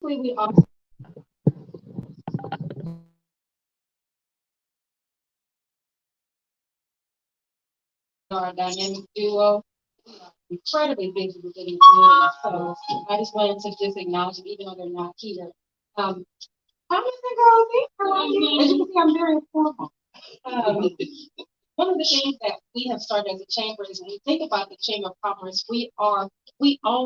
We also are a dynamic duo, incredibly busy within the community. So I just wanted to just acknowledge them, even though they're not here. Um, how is it, girl? How are you? As you can see, I'm very informal. Um, one of the things that we have started as a chamber is when we think about the Chamber of Commerce, we own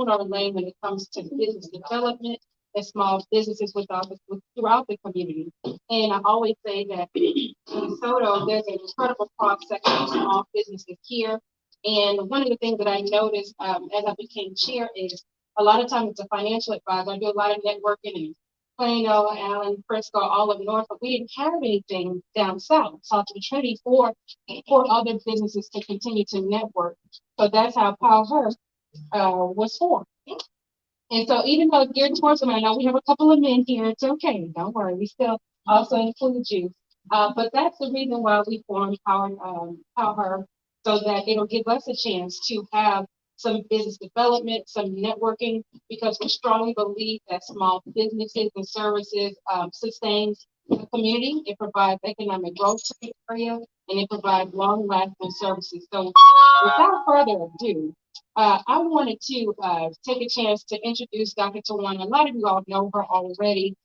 our lane when it comes to business development and small businesses throughout the community. And I always say that in Desoto, there's an incredible cross section of small businesses here. And one of the things that I noticed as I became chair is a lot of times it's a financial advisor. I do a lot of networking and Plano, Allen, Frisco, all of North, but we didn't have anything down south, South of the Trinity, for other businesses to continue to network. So that's how POWHER was formed. And so even though it's geared towards women, I know we have a couple of men here. It's okay. Don't worry. We still also include you. But that's the reason why we formed POWHER, so that it'll give us a chance to have some business development, some networking, because we strongly believe that small businesses and services sustains the community. It provides economic growth to the area, and it provides long-lasting services. So without further ado, I wanted to take a chance to introduce Dr. Tawana. A lot of you all know her already.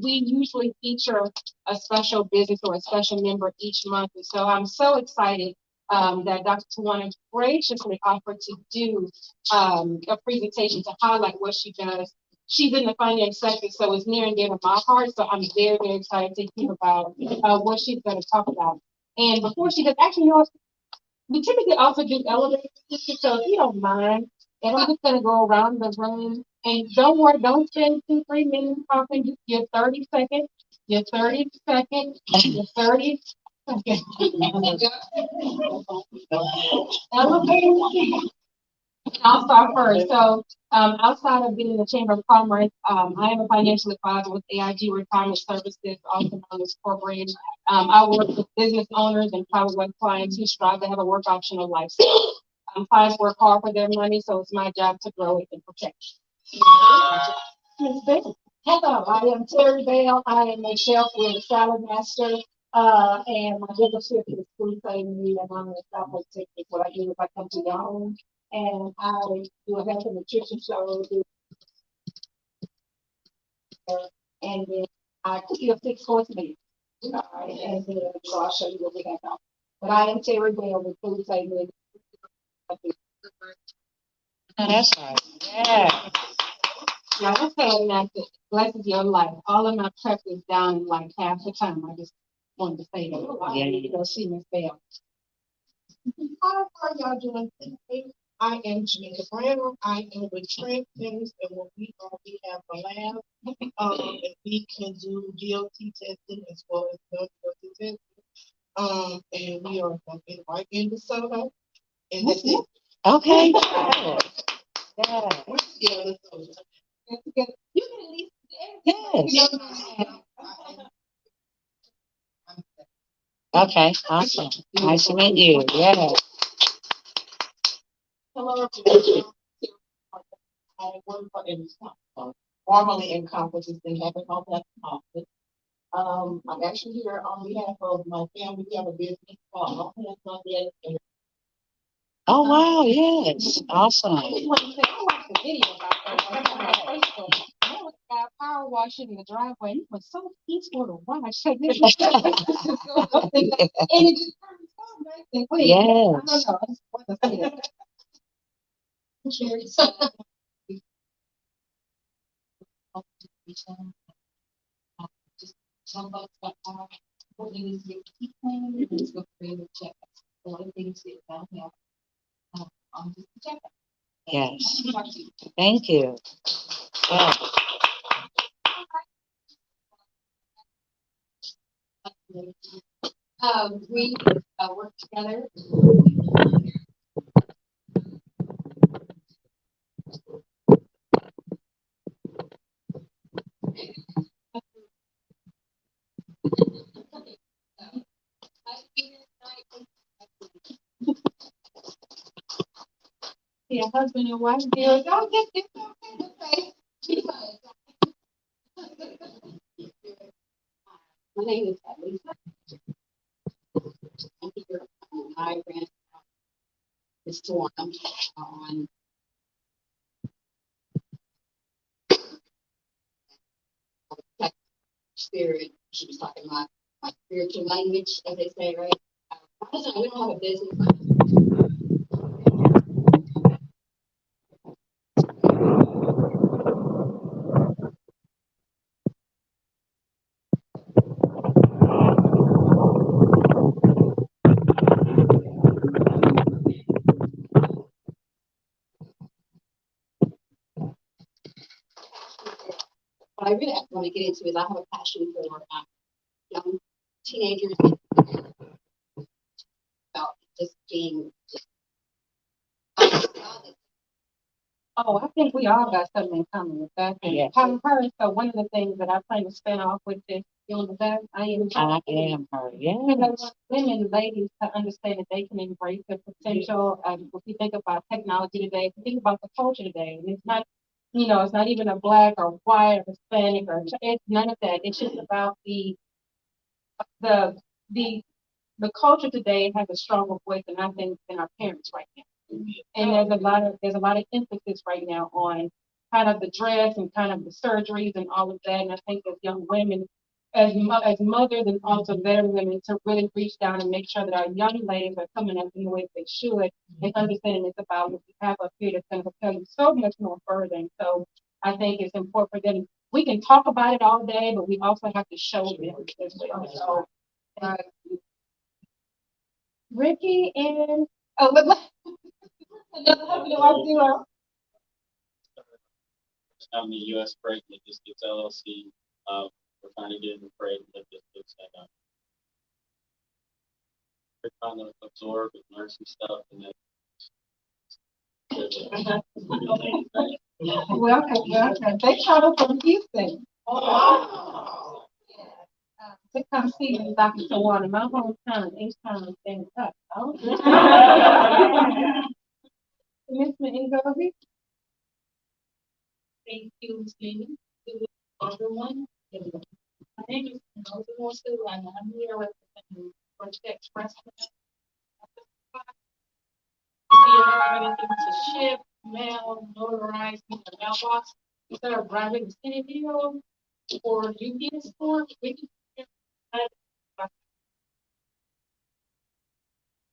We usually feature a special business or a special member each month. And so I'm so excited that Dr. Tawana graciously offered to do a presentation to highlight what she does. She's in the finance sector, so it's near and dear to my heart. So I'm very, very excited to hear about what she's going to talk about. And before she does, actually, you know, we typically also do elevator pitches, so if you don't mind, and I'm just gonna go around the room. And don't worry, don't spend 2, 3 minutes talking, just your 30 seconds, your 30 seconds, your 30 seconds. Elevator. I'll start first. So, outside of being in the Chamber of Commerce, I am a financial advisor with AIG Retirement Services, also known as Corporate. I work with business owners and private wealth clients who strive to have a work optional lifestyle. Clients work hard for their money, so it's my job to grow it and protect it. Ms. Bell. Hello, I am Terry Bell. I am a chef with a salad master. And my biggest shift is food safety, and I'm a Southwest technique. What I do is I come to your home and I do a health and nutrition show, and then I cook you a 6 course meal. All right, and then so I'll show you what we have now. But I am Terry Bell with Food Safety. Oh, that's right. Yeah. Now that's how that blesses your life. All of my prep is down in like half the time. I just wanted to say that. Yeah. You know, see Miss Bell. How are y'all doing today? I am Jamaica Brown. I am with Trent Things, and what we have a lab, and we can do DOT testing as well as non-DOT testing. And we are located right in DeSoto, and that's it. Okay. Yeah. Yeah. We're together, so You can at least Yes. Okay. Awesome. Nice to meet you. Yeah. hello. Everyone. I work for formerly in conferences and having all that office. I'm actually here on behalf of my family. We have a business called All Hands on Deck, and Oh, wow. Yes. Awesome. I just want to say I watched the video about that on Facebook. That was a guy power washing in the driveway. It was so peaceful to watch. Like, this was and it just turned so nice and clean. I don't Yes. know. I just want to say that. Just some folks got what you need to get keep clean, just go for your check. A lot of things get down here. On just check. Yes. Thank you. Yeah. We work together. Yeah, husband and wife deal. Don't get this okay. My name is Lisa. I'm here. I ran this forum on tech spirit. She was talking about my spiritual language, as they say, right? We don't have a business. What I really want to get into is I have a passion for young teenagers about just being. Oh, I think we all got something in common with that. Yes. POWHER. So one of the things that I plan to spin off with this, you know, that I am her. you know, Yes. women, ladies, to understand that they can embrace their potential. If you think about technology today, if you think about the culture today, and it's not, you know, it's not even a black or white or Hispanic or it's none of that. It's just about the the the culture today has a stronger voice than I think than our parents right now. And there's a lot of emphasis right now on kind of the dress and kind of the surgeries and all of that. And I think as young women, as mothers and also veteran women, to really reach down and make sure that our young ladies are coming up in the way they should and understanding it's about what we have up here that's going to propel you so much more further. And so I think it's important for them. We can talk about it all day, but we also have to show them as well. So, Ricky and another husband and wife duo. I'm the U.S. Freight Logistics LLC. We're trying to get into freight logistics and we're trying to absorb and learn some stuff and then. Welcome. They traveled from Houston. Oh. To come see me, Dr. Tawana, my hometown, H-Town, and up. Oh. Miss Ngozi. Thank you, Steve. Everyone. My name is Ngozi, and I'm here representing Project Express. If you have anything to ship, mail, notarize, in the mailbox, instead of driving the city deal or UPS store, we can.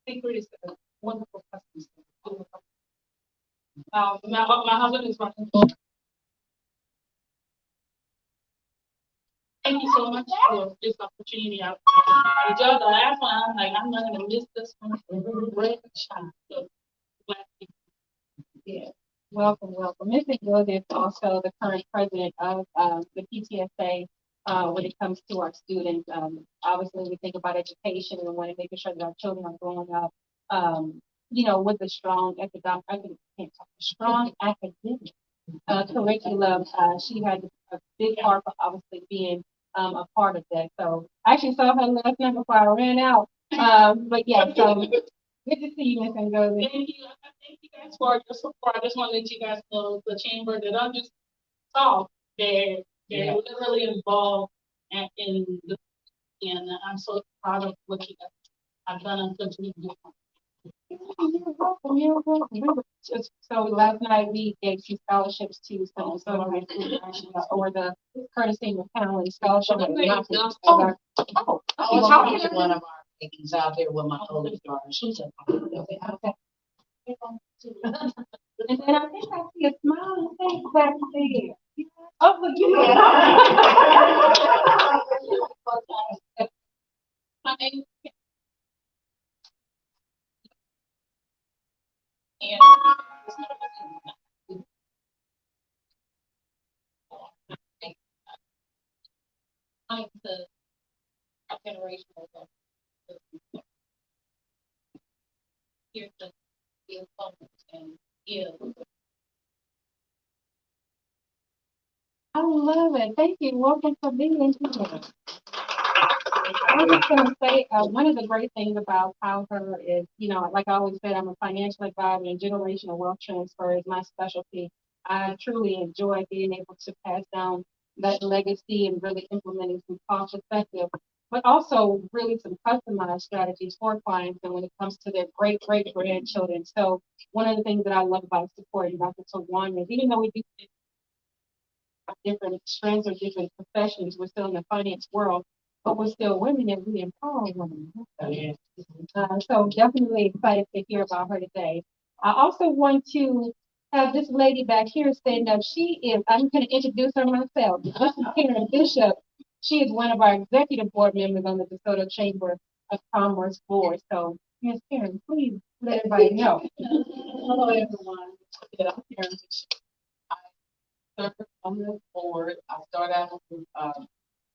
Secret is a wonderful customer. My husband is running. Thank you so much for this opportunity. I enjoyed the last one. I'm like, I'm not gonna miss this one. Great shot. So, glad to be here. Yeah. Welcome. Ms. McGill is also the current president of the PTSA when it comes to our students. Obviously, we think about education and we want to make sure that our children are growing up, you know, with a strong strong academic curriculum. She had a big part for obviously being a part of that. So I actually saw her last night before I ran out. But yeah, so good to see you, Ms. Ngozi. Thank you. Thank you guys for your support. I just want to let you guys know the chamber that I just saw, they're literally involved in the, and I'm so proud of what you guys have done and continue to do. You're welcome. So last night we gave some scholarships to some high school or the courtesy of County Scholarship. I was talking to one of our ladies out there with my oldest daughter. She's a. Okay. And then I think I see a smiling face back there. Oh, look, you. My name is and I'm the generation of here to feel comfort and give. I love it. Thank you. Welcome for being here. I was just going to say, one of the great things about POWHER is, you know, like I always said, I'm a financial advisor and generational wealth transfer is my specialty. I truly enjoy being able to pass down that legacy and really implementing some cost effective but also really some customized strategies for clients and when it comes to their great great grandchildren. So one of the things that I love about supporting Dr. Tawana is even though we do have different strengths or different professions, we're still in the finance world, but we're still women and we empower women. So definitely excited to hear about her today. I also want to have this lady back here stand up. I'm going to introduce her myself. This is Karen Bishop. She is one of our executive board members on the Desoto Chamber of Commerce Board. So, Ms. Karen, please let everybody know. Hello, everyone. Yeah, I'm Karen Bishop. I serve on the board. I started out as a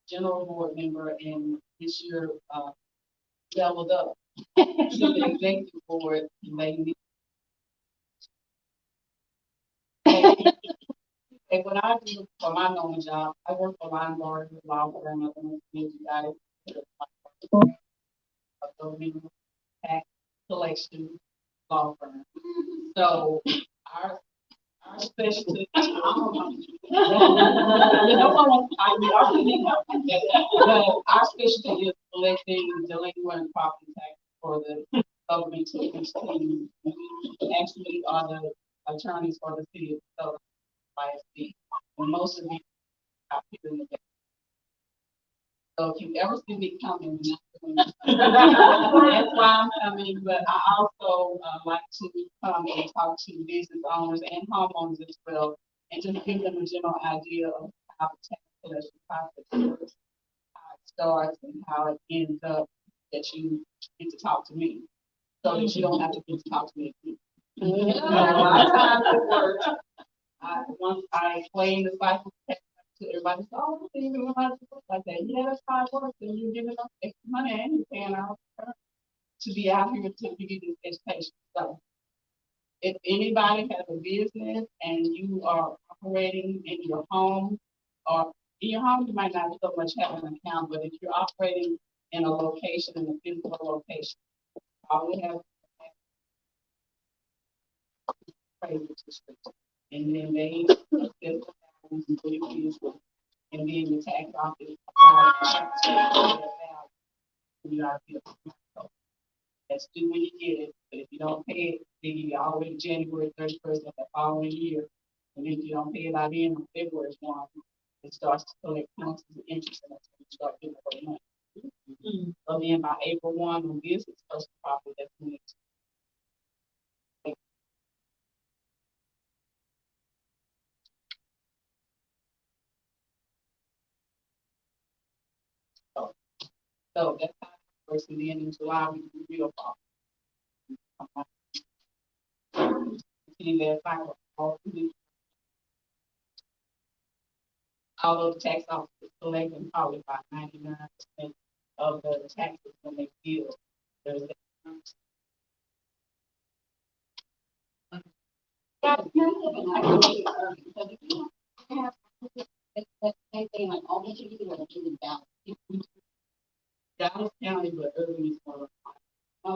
general board member, and this year leveled up to the executive board. And they need. And what I do for my normal job, I work for Lombard Law Firm. I don't know if you guys a minimum tax collection law firm. So our specialty, but our specialty is collecting delinquent property tax for the government to continue. We actually are the attorneys for the city of ISD. And most of you are here in the day. So if you ever see me coming, that's why I'm coming. But I also like to come and talk to business owners and homeowners as well, and just give them a general idea of how the tax collection process works, how it starts, and how it ends up that you get to talk to me, so that you don't have to get to talk to me again. A lot of times it works. Once I explain the cycle to everybody, so, oh, you know how to work like that. Yeah, that's how it works. And you're giving us extra money and you're paying out to be out here to give you this education. So if anybody has a business and you are operating in your home, or in your home, you might not so much have an account, but if you're operating in a location, in a physical location, all we have is and then they assess and then the tax office you gotta be that's due when you get it. But if you don't pay it, then you already January 31st of the following year. And if you don't pay it by the end of February 1, it starts to collect penalties and interest, and that's when you start getting the money. So then by April 1, when this is first property, that's when it's so that's how it works. And then in July, we do real property. See that final although the tax office is collecting probably about 99% of the taxes when they bill. There's that. Same thing like all the you do in Dallas. Dallas County, but urban is more. I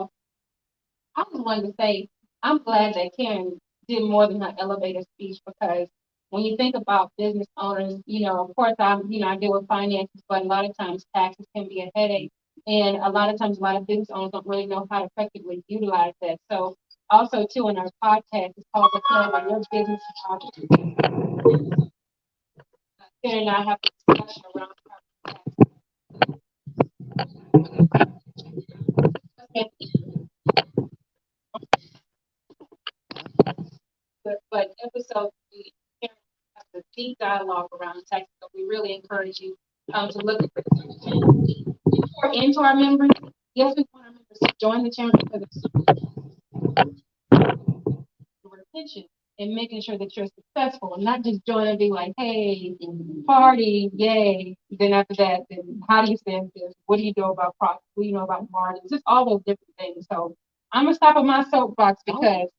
just wanted to say, I'm glad that Karen did more than her elevator speech because when you think about business owners, of course, I deal with finances, but a lot of times taxes can be a headache. And a lot of times, a lot of business owners don't really know how to effectively utilize that. So also, too, in our podcast, it's called The Flow of Your Business Opportunity. Karen and I have a discussion around but episode 3, Karen has a deep dialogue around taxes. So we really encourage you to look pour into our members. Yes, we want our members to join the chamber because it's retention and making sure that you're successful and not just join and be like, hey, party, yay. Then after that, then how do you stand this? What do you know about profit? What do you know about margins? Just all those different things. So I'm gonna stop at my soapbox because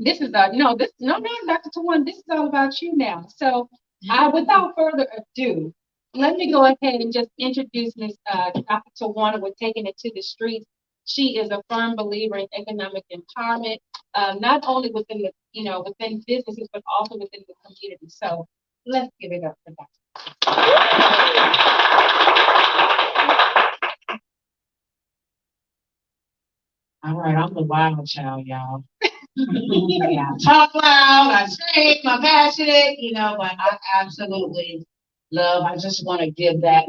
this is this no man, Dr. Tawan, this is all about you now. So without further ado, let me go ahead and just introduce Ms. Dr. Tawana. We're taking it to the streets. She is a firm believer in economic empowerment, not only within within businesses, but also within the community. So let's give it up for Dr. wild child, y'all. Yeah, I talk loud, I scream, I'm passionate, but I absolutely love. I just want to give that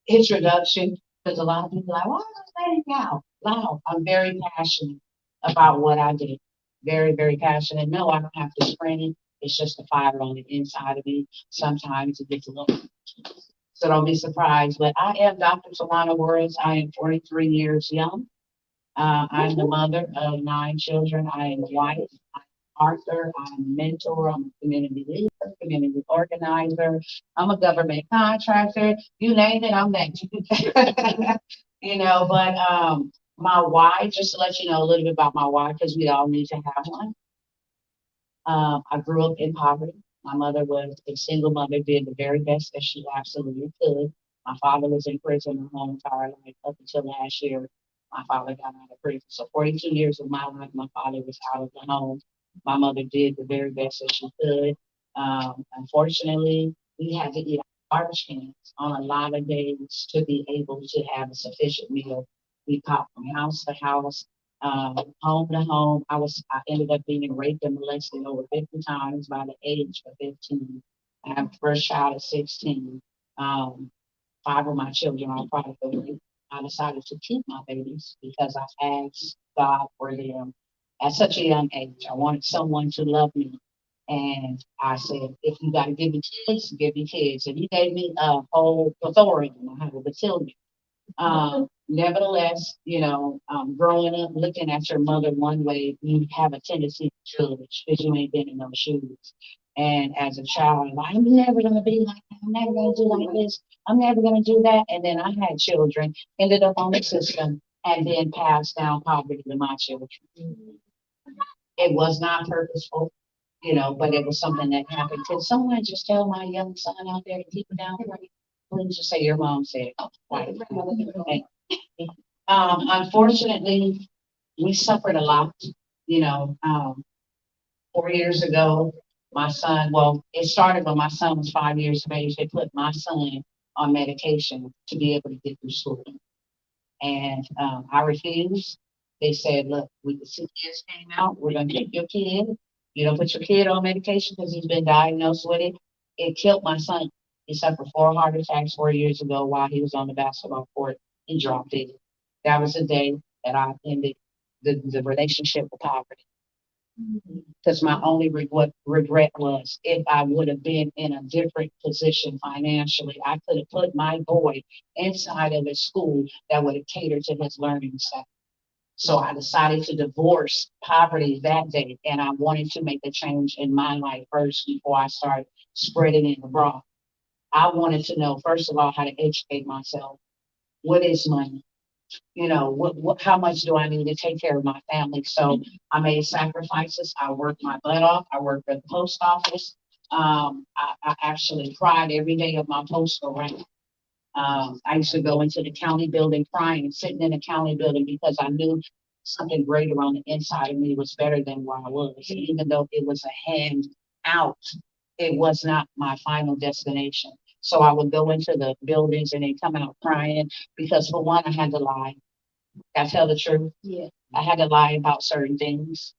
introduction because a lot of people are like, why am I letting out loud? I'm very passionate about what I do. Very, very passionate. No, I don't have to scream. It's just a fire on the inside of me. Sometimes it gets a little, so don't be surprised. But I am Dr. Solana Words. I am 43 years young. I'm the mother of 9 children. I am wife. I'm Arthur. I'm a mentor. I'm a community leader, community organizer. I'm a government contractor. You name it, I'm that. But my why, just to let you know a little bit about my why, because we all need to have one. I grew up in poverty. My mother was a single mother, did the very best that she absolutely could. My father was in prison my whole entire life up until last year. My father got out of prison. So 42 years of my life, my father was out of the home. My mother did the very best that she could. Unfortunately, we had to eat garbage cans on a lot of days to be able to have a sufficient meal. We popped from house to house, home to home. I ended up being raped and molested over 50 times by the age of 15. I have a first child at 16. 5 of my children are product of rape. I decided to keep my babies because I asked God for them at such a young age. I wanted someone to love me. And I said, if you got to give me kids, give me kids. And he gave me a whole plethora. I have a battalion. Nevertheless, growing up, looking at your mother one way, you have a tendency to judge because you ain't been in those shoes. And as a child, I'm like, I'm never gonna be like that. I'm never gonna do like this. I'm never gonna do that. And then I had children, ended up on the system, and then passed down poverty to my children. It was not purposeful, but it was something that happened. Can someone just tell my young son out there to keep it down? Please just say your mom said. Right. Okay. Unfortunately, we suffered a lot. 4 years ago, my son, well, it started when my son was 5 years of age. They put my son on medication to be able to get through school. And I refused. They said, look, the CPS came out. We're going to take your kid. You don't put your kid on medication because he's been diagnosed with it. It killed my son. He suffered 4 heart attacks 4 years ago while he was on the basketball court. He dropped it. That was the day that I ended the relationship with poverty. Because my only regret was if I would have been in a different position financially, I could have put my boy inside of a school that would have catered to his learning style. So I decided to divorce poverty that day, and I wanted to make a change in my life first before I started spreading it abroad. I wanted to know, first of all, how to educate myself. What is money? How much do I need to take care of my family? So I made sacrifices. I worked my butt off. I worked at the post office. I actually cried every day of my postal rank. I used to go into the county building crying, sitting in the county building because I knew something greater on the inside of me was better than where I was. And even though it was a hand out, it was not my final destination. So I would go into the buildings and they come out crying because for one, I had to lie. I tell the truth. Yeah. I had to lie about certain things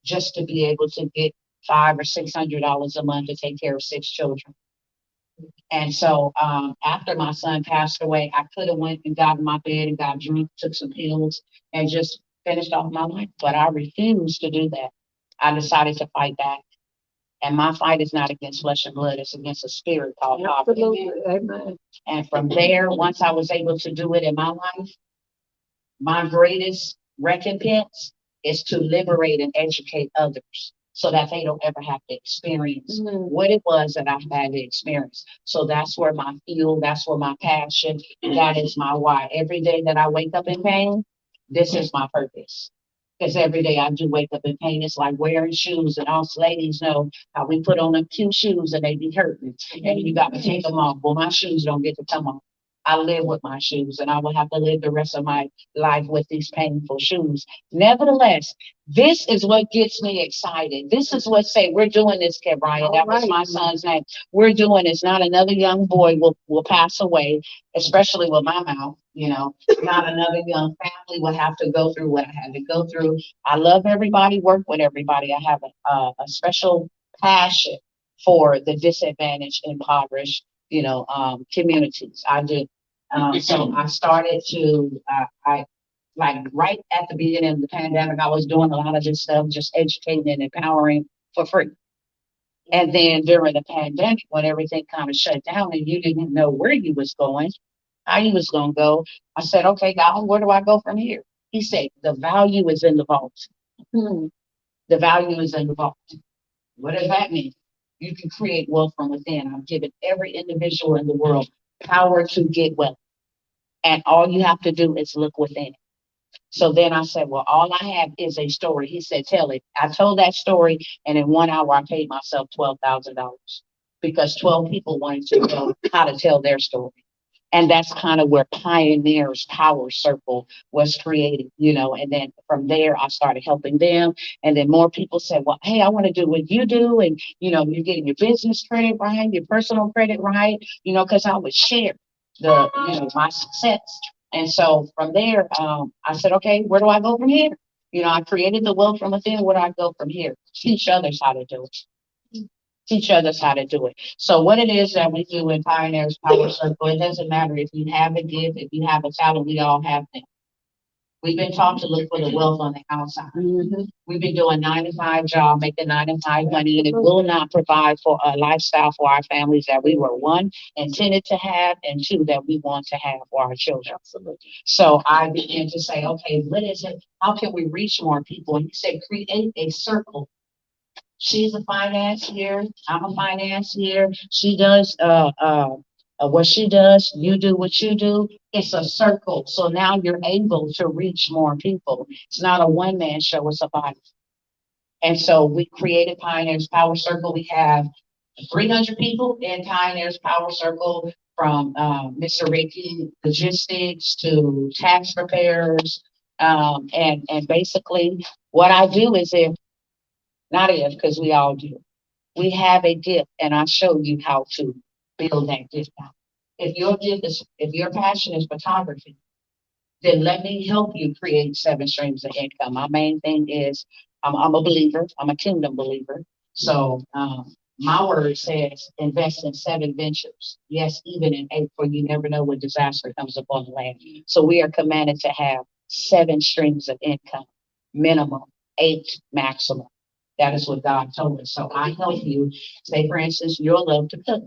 just to be able to get $500 or $600 a month to take care of 6 children. And so after my son passed away, I could have went and got in my bed and got drunk, took some pills, and just finished off my life. But I refused to do that. I decided to fight back. And my fight is not against flesh and blood, it's against a spirit called poverty. Amen. And from there, once I was able to do it in my life, my greatest recompense is to liberate and educate others so that they don't ever have to experience what it was that I've had to experience. So that's where my fuel, that's where my passion, that is my why. Every day that I wake up in pain, this is my purpose. Because every day I do wake up in pain. It's like wearing shoes, and us ladies know how we put on a few shoes and they be hurting. And you got to take them off. Well, my shoes don't get to come off. I live with my shoes and I will have to live the rest of my life with these painful shoes. Nevertheless, this is what gets me excited. This is what say we're doing this, Brian. That was my son's name. We're doing this. Not another young boy will pass away, especially with my mouth, you know. Not another young family will have to go through what I had to go through. I love everybody, work with everybody. I have a special passion for the disadvantaged, impoverished, communities. I do. So I started to, I like right at the beginning of the pandemic, I was doing a lot of this stuff, just educating and empowering for free. And then during the pandemic, when everything kind of shut down and you didn't know where you was going, how you was going to go, I said, okay, God, where do I go from here? He said, the value is in the vault. The value is in the vault. What does that mean? You can create wealth from within. I've given every individual in the world power to get wealth. And all you have to do is look within. So then I said, well, all I have is a story. He said, tell it. I told that story, and in 1 hour, I paid myself $12,000 because 12 people wanted to know how to tell their story. And that's kind of where Pioneers Power Circle was created, and then from there, I started helping them. And then more people said, well, hey, I want to do what you do. And, you're getting your business credit right, your personal credit right, because I would share my success. And so from there, I said, okay, where do I go from here? I created the wealth from within. Where do I go from here? Teach others how to do it. Teach others how to do it. So what it is that we do in Pioneers Power Circle, it doesn't matter if you have a gift, if you have a talent, we all have them. We've been taught to look for the wealth on the outside. We've been doing 9-to-5 job, making 9-to-5 money, and it will not provide for a lifestyle for our families that we were, one, intended to have, and two, that we want to have for our children. Absolutely. So I began to say, okay, what is it? How can we reach more people? And he said, create a circle. She's a financier. I'm a financier. She does what she does. You do what you do. It's a circle. So now you're able to reach more people. It's not a one-man show. It's a body. And so we created Pioneers Power Circle. We have 300 people in Pioneers Power Circle, from Mr. Ricky logistics to tax preparers. And basically what I do is, if not if, because we all do. We have a gift, and I show you how to build that gift out. If your passion is photography, then let me help you create 7 streams of income. My main thing is, I'm a believer. I'm a kingdom believer. So my word says, invest in 7 ventures. Yes, even in 8, for you never know when disaster comes upon the land. So we are commanded to have 7 streams of income, minimum, 8 maximum. That is what God told us. So I help you. Say, for instance, your love to cook.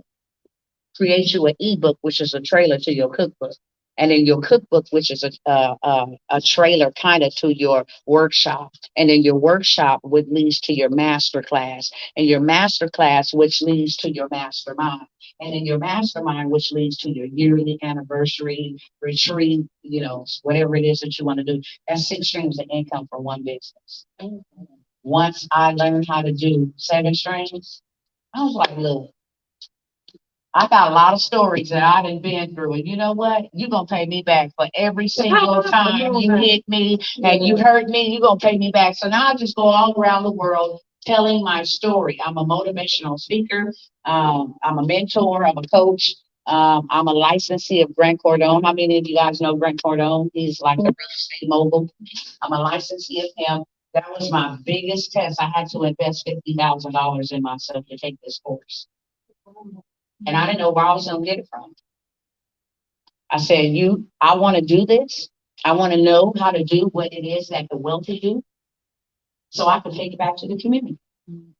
Create you an ebook, which is a trailer to your cookbook. And then your cookbook, which is a trailer kind of to your workshop. And then your workshop, which leads to your master class. And your master class, which leads to your mastermind. And then your mastermind, which leads to your yearly anniversary retreat, whatever it is that you want to do. That's 6 streams of income for one business. Once I learned how to do 7 streams, I was like, look, I got a lot of stories that I done been through. And you know what? You're going to pay me back for every single time you hit me and you hurt me. You're going to pay me back. So now I just go all around the world telling my story. I'm a motivational speaker. I'm a mentor. I'm a coach. I'm a licensee of Grant Cardone. How many of you guys know Grant Cardone? He's like a real estate mogul. I'm a licensee of him. That was my biggest test. I had to invest $50,000 in myself to take this course. And I didn't know where I was going to get it from. I said, I want to do this. I want to know how to do what it is that the wealthy do, so I can take it back to the community.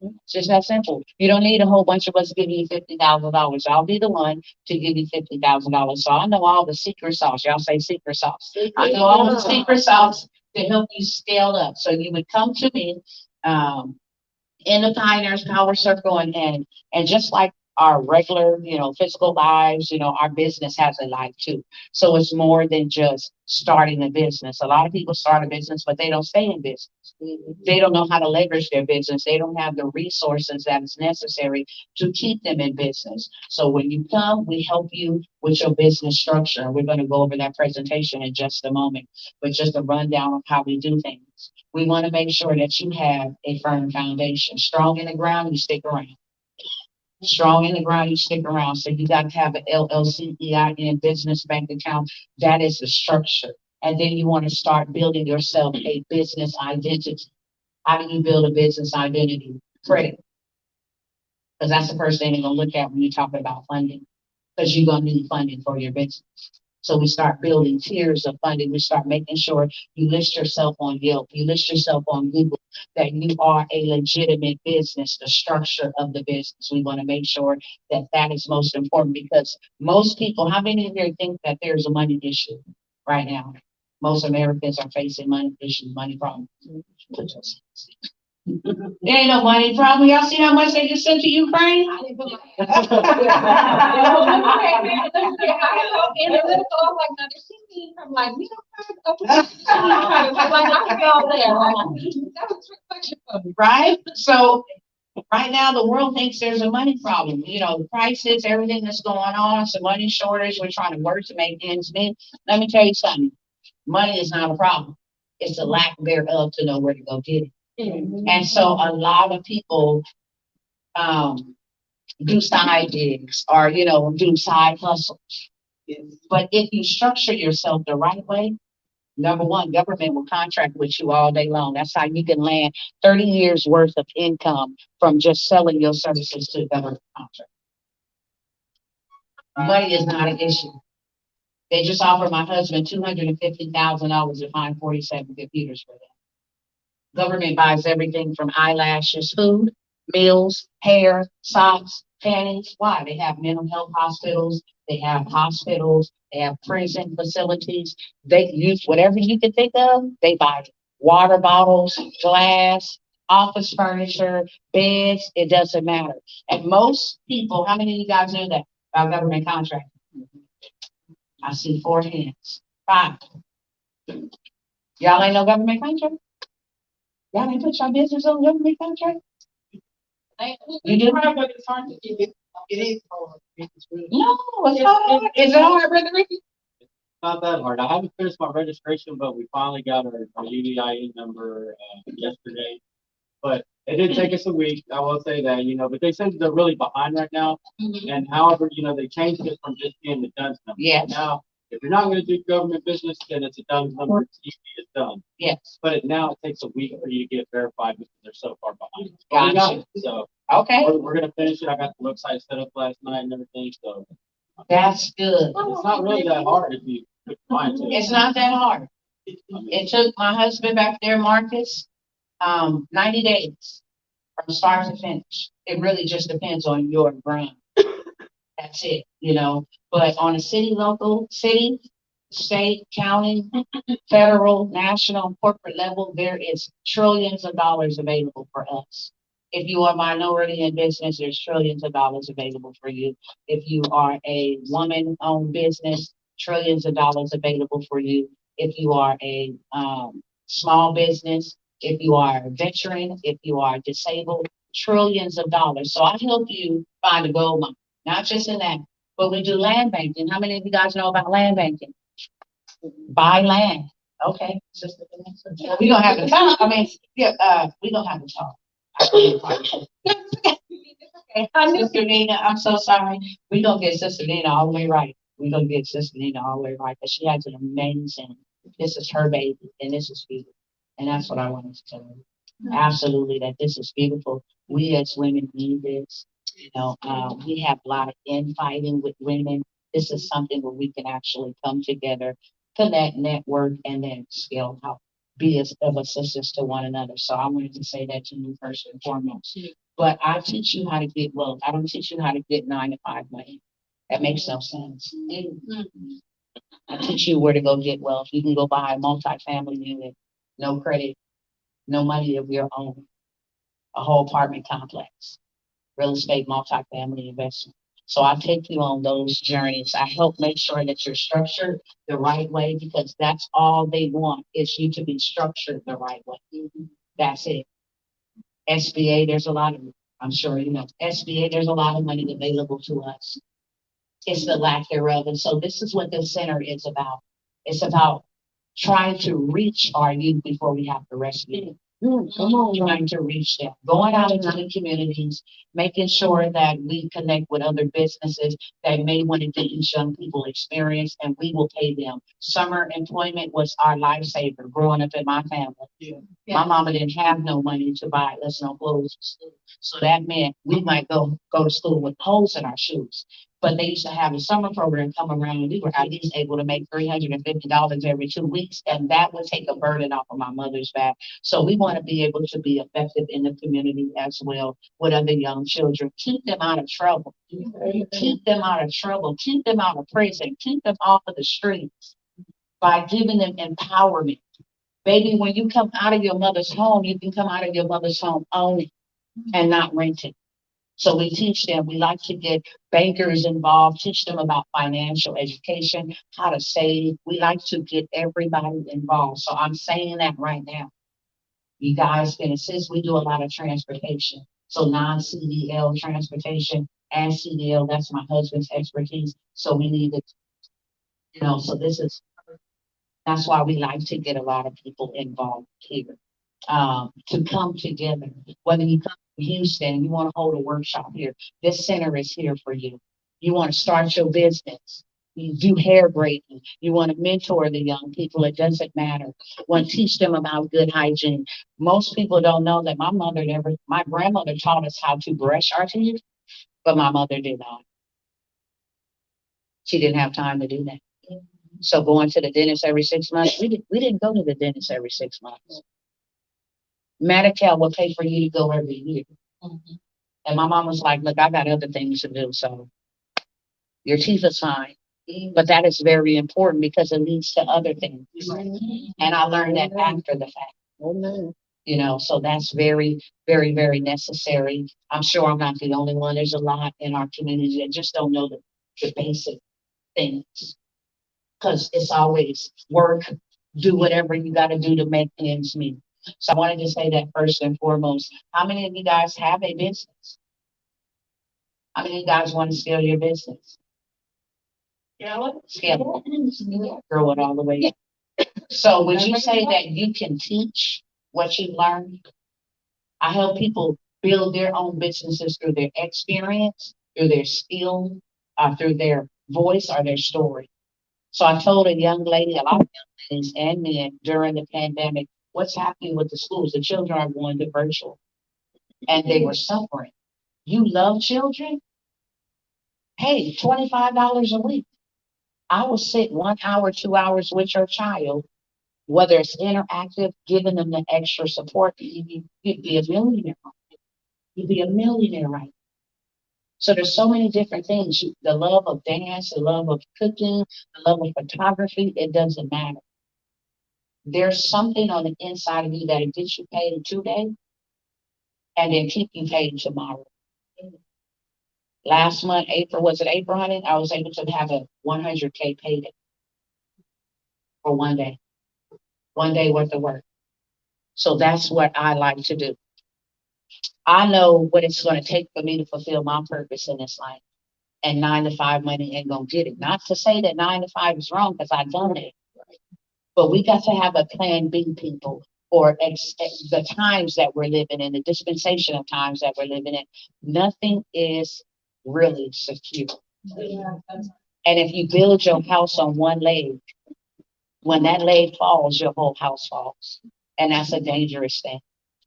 It's just that simple. You don't need a whole bunch of us giving you $50,000. I'll be the one to give you $50,000. So I know all the secret sauce. Y'all say secret sauce. I know all the secret sauce to help you scale up. So you would come to me in the Pioneers Power Circle, and just like our regular, physical lives, our business has a life too. So it's more than just starting a business. A lot of people start a business, but they don't stay in business. They don't know how to leverage their business. They don't have the resources that is necessary to keep them in business. So when you come, we help you with your business structure. We're going to go over that presentation in just a moment, but just a rundown of how we do things. We want to make sure that you have a firm foundation. Strong in the ground, you stick around. Strong in the ground, you stick around. So you got to have an LLC, EIN, business bank account. That is the structure. And then you want to start building yourself a business identity. How do you build a business identity? Credit. Because that's the first thing they're going to look at when you talk about funding. Because you're going to need funding for your business. So we start building tiers of funding. We start making sure you list yourself on Yelp, you list yourself on Google, that you are a legitimate business, the structure of the business. We want to make sure that that is most important because most people, how many of you think that there's a money issue right now? Most Americans are facing money issues, money problems. There ain't no money problem. Y'all see how much they just sent to Ukraine? I didn't put my. And it was all like, now, does she mean from like, we don't like, I fell there, like, that was a trick question for me. Right? So right now, the world thinks there's a money problem. The prices, everything that's going on, it's a money shortage. We're trying to work to make ends meet. Let me tell you something. Money is not a problem. It's the lack thereof to know where to go get it. Mm-hmm. And so a lot of people do side gigs or, do side hustles. But if you structure yourself the right way, number one, government will contract with you all day long. That's how you can land 30 years worth of income from just selling your services to a government contract. Money is not an issue. They just offered my husband $250,000 to find 47 computers for them. Government buys everything from eyelashes, food, meals, hair, socks, panties. Why? They have mental health hospitals. They have hospitals. They have prison facilities. They use whatever you can think of. They buy it. Water bottles, glass, office furniture, beds. It doesn't matter. And most people, how many of you guys know that about government contract? I see 4 hands. 5. Y'all ain't no government contract? Y'all ain't put your business on government contract? You do? But it's hard to get it. It is hard. It's really. No, it's hard. Is it hard, Brother Ricky? Not that hard. I haven't finished my registration, but we finally got our UDIN number yesterday. But it did take us a week. I will say that, but they said they're really behind right now. Mhm. And however, they changed it from just being the DUNS number. Yes. Now, if you're not going to do government business, then it's a DUNS number. It's easy, it's done. Yes. But now it takes a week for you to get verified because they're so far behind. But we got Gotcha. it. So Okay. we're going to finish it. I got the website set up last night and everything. So That's good. it's not really that hard if you put your mind to it. It's not that hard. It took my husband back there, Marcus, 90 days from start to finish. It really just depends on your grind. That's it, But on a city, state, county, federal, national, corporate level, there is trillions of dollars available for us. If you are a minority in business, there's trillions of dollars available for you. If you are a woman-owned business, trillions of dollars available for you. If you are a small business, if you are a veteran, if you are disabled, trillions of dollars. So I help you find a gold mine, not just in that, but we do land banking. How many of you guys know about land banking? Buy land. Okay. We're gonna have a talk. We're gonna have a talk. Sister Nina, I'm so sorry. We're gonna get Sister Nina all the way right. We're gonna get Sister Nina all the way right. But she has an amazing, this is her baby, and this is beautiful. And that's what I wanted to tell you. Absolutely, that this is beautiful. We as women need this. We have a lot of infighting with women. This is something where we can actually come together, connect, network, and then scale out, be of assistance to one another. So I wanted to say that to you first and foremost. But I teach you how to get wealth. I don't teach you how to get 9 to 5 money. That makes no sense. I teach you where to go get wealth. You can go buy a multi-family unit, no credit, no money of your own, a whole apartment complex. real estate, multifamily investment. So I take you on those journeys. I help make sure that you're structured the right way because that's all they want is you to be structured the right way. That's it. SBA, there's a lot of, I'm sure you know, SBA, there's a lot of money available to us. It's the lack thereof. And so this is what this center is about. It's about trying to reach our youth before we have to rescue them. Come on, trying to reach them, going out into the communities, making sure that we connect with other businesses that may want to get these young people experience, and we will pay them. Summer employment was our lifesaver growing up in my family. Yeah. My mama didn't have no money to buy us no clothes for school. So that meant we might go to school with holes in our shoes. But they used to have a summer program come around and we were at least able to make $350 every 2 weeks. And that would take a burden off of my mother's back. So we want to be able to be effective in the community as well with other young children. Keep them out of trouble. Keep them out of trouble. Keep them out of prison. Keep them off of the streets by giving them empowerment. Baby, when you come out of your mother's home, you can come out of your mother's home owning and not renting. So we teach them, we like to get bankers involved, teach them about financial education, how to save. We like to get everybody involved. So I'm saying that right now. You guys can assist. We do a lot of transportation. So non-CDL transportation and CDL, that's my husband's expertise. So we need to, so that's why we like to get a lot of people involved here. To come together, whether you come from Houston, you want to hold a workshop here, this center is here for you. You want to start your business, you do hair braiding, you want to mentor the young people, it doesn't matter. Want to teach them about good hygiene. Most people don't know that my grandmother taught us how to brush our teeth, but my mother did not. She didn't have time to do that. So going to the dentist every 6 months, we didn't go to the dentist every 6 months. Medicare will pay for you to go every year. And my mom was like, look, I got other things to do. So your teeth is fine. But that is very important because it leads to other things. And I learned that after the fact. So that's very, very, very necessary. I'm sure I'm not the only one. There's a lot in our community that just don't know the basic things. Because it's always work, do whatever you got to do to make ends meet. So I wanted to say that first and foremost. How many of you guys have a business? How many of you guys want to scale your business? Scale it. Grow it all the way up. So would you say that you can teach what you learned? I help people build their own businesses through their experience, through their skill, through their voice or their story. So I told a young lady, a lot of young ladies and men during the pandemic, what's happening with the schools? The children are going to virtual and they were suffering. You love children? Hey, $25 a week. I will sit 1 hour, 2 hours with your child, whether it's interactive, giving them the extra support. You'd be a millionaire. You'd be a millionaire, right? So there's so many different things. The love of dance, the love of cooking, the love of photography, it doesn't matter. There's something on the inside of you that'll get you paid today and then keep you paid tomorrow. Last month, April, was it April, honey? I was able to have a 100K payday for 1 day. 1 day worth of work. So that's what I like to do. I know what it's going to take for me to fulfill my purpose in this life. And 9 to 5 money ain't going to get it. Not to say that 9 to 5 is wrong because I've done it. But we got to have a plan B, people, for the times that we're living in, the dispensation of times that we're living in. Nothing is really secure. And if you build your house on one leg, when that leg falls, your whole house falls. And that's a dangerous thing.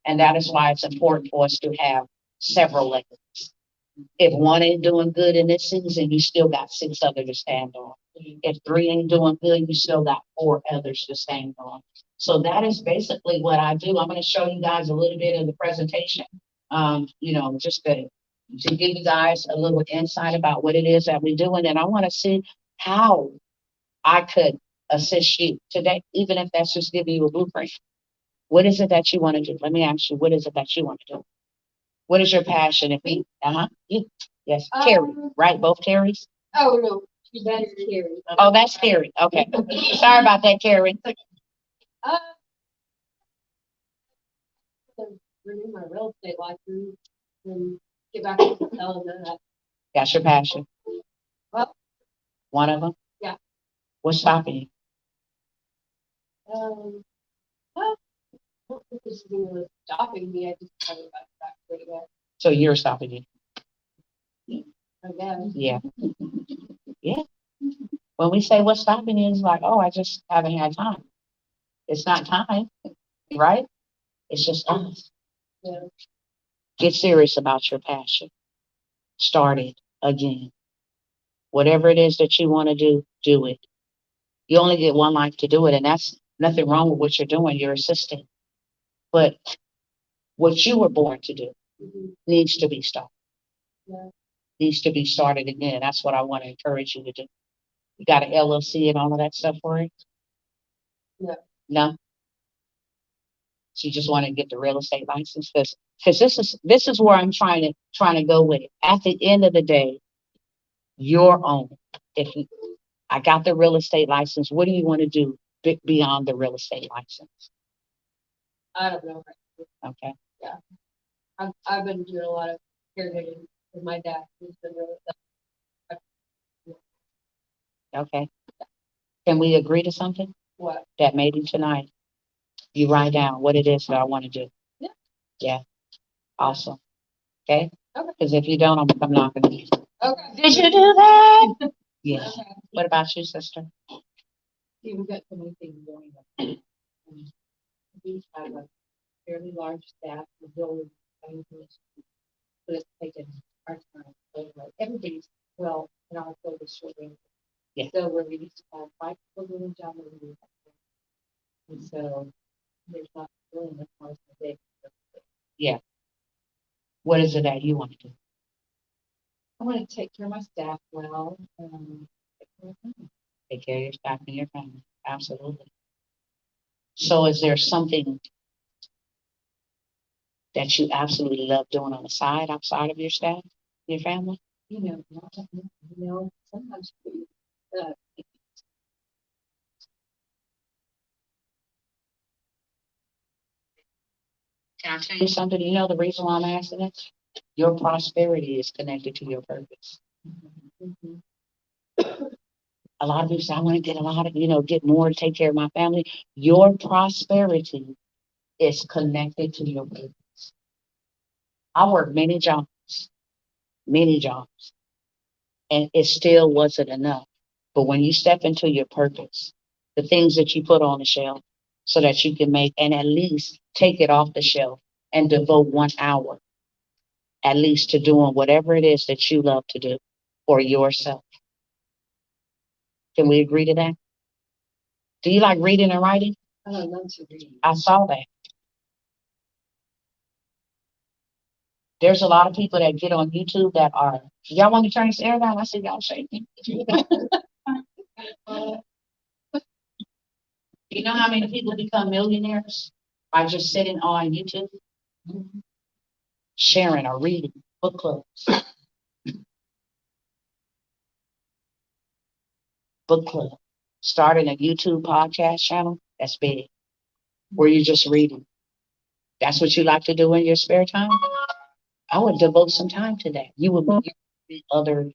And that is why it's important for us to have several legs. If one ain't doing good in this season, you still got 6 others to stand on. If 3 ain't doing good, you still got 4 others to stand on. So that is basically what I do. I'm going to show you guys a little bit of the presentation, just to give you guys a little insight about what it is that we do. And then I want to see how I could assist you today, even if that's just giving you a blueprint. What is it that you want to do? Let me ask you, what is it that you want to do? What is your passion? If we, you, yes, Carrie, right? Both Carries? Oh, no, that is Carrie. Oh, that's Carrie. Okay. Sorry about that, Carrie. Uh, renew my real estate license and get back to selling that. That's your passion. Well, One of them? Yeah. What's stopping you? Well, I don't think this is really stopping me. I just kind of got back to it. So you're stopping you. I guess. Yeah. Yeah. When we say what's stopping you, it's like, oh, I just haven't had time. It's not time, right? It's just us. Yeah. Get serious about your passion. Start it again. Whatever it is that you want to do it. You only get one life to do it, and that's nothing wrong with what you're doing. You're assisting. But what you were born to do Mhm. needs to be started. Yeah. Needs to be started again. That's what I want to encourage you to do. You got an LLC and all of that stuff for it? No. No? So you just want to get the real estate license? Because this is where I'm trying to go with it. At the end of the day, your own. If you, I got the real estate license, what do you want to do beyond the real estate license? I don't know. Okay. I've been doing a lot of caregiving with my dad. He's been really. Okay. Can we agree to something? What? That maybe tonight you write down what it is that I want to do. Yeah. Yeah. Awesome. Okay. Okay. Because if you don't, I'm not going to. Okay. Did you do that? Yeah. Okay. What about you, sister? See, we've got so many things going on. We have a fairly large staff, the building, but it's taken our time. So, like, everybody's, well, in our field is short. Yeah. So we're used to have 5 people doing a job. And so there's not really enough hours a day. Yeah. What is it that you want to do? I want to take care of my staff well. Take care of your staff and your family. Absolutely. So is there something that you absolutely love doing on the side, outside of your staff, your family? Sometimes Can I tell you something? You know the reason why I'm asking it? Your prosperity is connected to your purpose. A lot of people say, I want to get a lot of, get more to take care of my family. Your prosperity is connected to your purpose. I worked many jobs, and it still wasn't enough. But when you step into your purpose, the things that you put on the shelf so that you can make and at least take it off the shelf and devote 1 hour at least to doing whatever it is that you love to do for yourself. Can we agree to that? Do you like reading and writing? I love to read. I saw that. There's a lot of people that get on YouTube that are, y'all want me to turn this air down? I see y'all shaking. You know how many people become millionaires by just sitting on YouTube, sharing or reading book clubs? Book club. Starting a YouTube podcast channel, that's big. Where you're just reading. That's what you like to do in your spare time? I would devote some time to that. You would meet other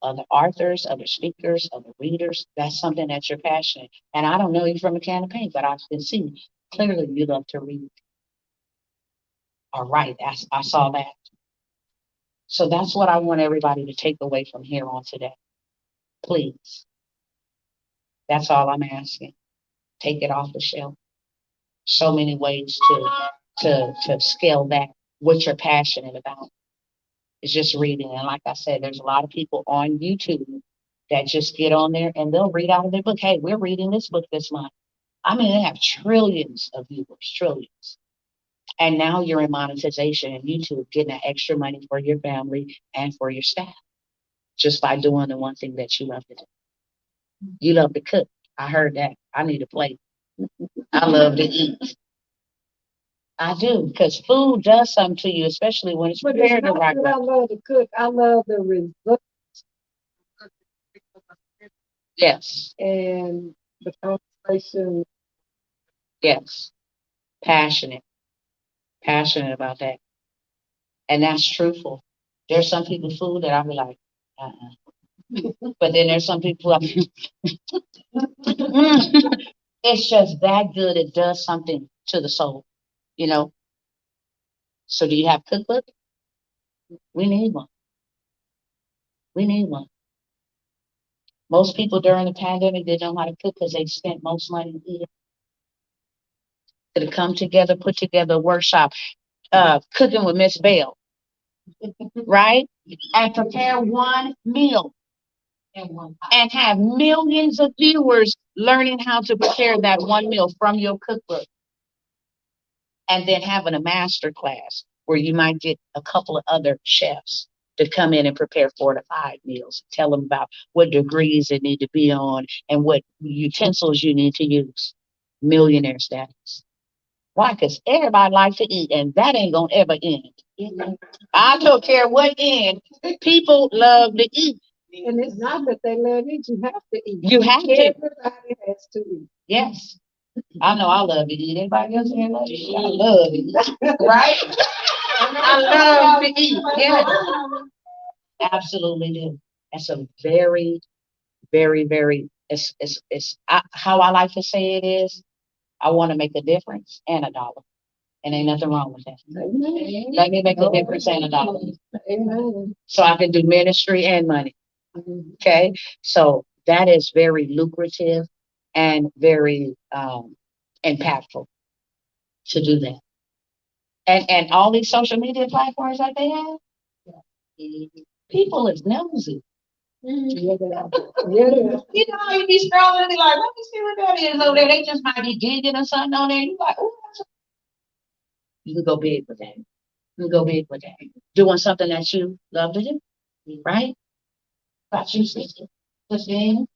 authors, other speakers, other readers. That's something that you're passionate. And I don't know you from a can of paint, but I can see clearly you love to read. All right, I saw that. So that's what I want everybody to take away from here on today. Please. That's all I'm asking. Take it off the shelf. So many ways to scale back what you're passionate about. It's just reading. And like I said, there's a lot of people on YouTube that just get on there and they'll read out of their book. Hey, we're reading this book this month. I mean, they have trillions of viewers, trillions. And now you're in monetization and YouTube getting that extra money for your family and for your staff just by doing the one thing that you love to do. You love to cook. I heard that. I need a plate. I love to eat. I do, because food does something to you, especially when it's But it's prepared the not right that way. I love to cook, I love the result Yes, and the conversation. yes. Passionate, passionate about that. And that's truthful. There's some people food that I'll be like, but then there's some people I'm it's just that good. It does something to the soul, you know. So do you have cookbook? We need one. We need one. Most people during the pandemic didn't know how to cook because they spent most money eating. Could have come together, put together a workshop, cooking with Miss Bell, right? And prepare one meal and have millions of viewers learning how to prepare that one meal from your cookbook. And then having a master class where you might get a couple of other chefs to come in and prepare 4 to 5 meals. Tell them about what degrees they need to be on and what utensils you need to use. Millionaire status. Why? Because everybody likes to eat, and that ain't gonna ever end. I don't care what end. People love to eat. And it's not that they love it, you have to eat. You have to. Everybody has to eat. Yes. I know I love to eat. Anybody else here love to eat? I love to eat. Right? I love to eat. Yes. Absolutely do. That's a very, very, very, how I like to say it is, I want to make a difference and a dollar. And ain't nothing wrong with that. Amen. Let me make a difference and a dollar. Amen. So I can do ministry and money. Mhm. Okay. So that is very lucrative and very impactful to do that. And all these social media platforms that they have, people is nosy. Yeah. You know how you be scrolling and be like, let me see what that is over there. They just might be digging or something on there. You like, oh, you can go big with that. You can go big with that. Doing something that you love to do, right? About you, sister. Sister Ann?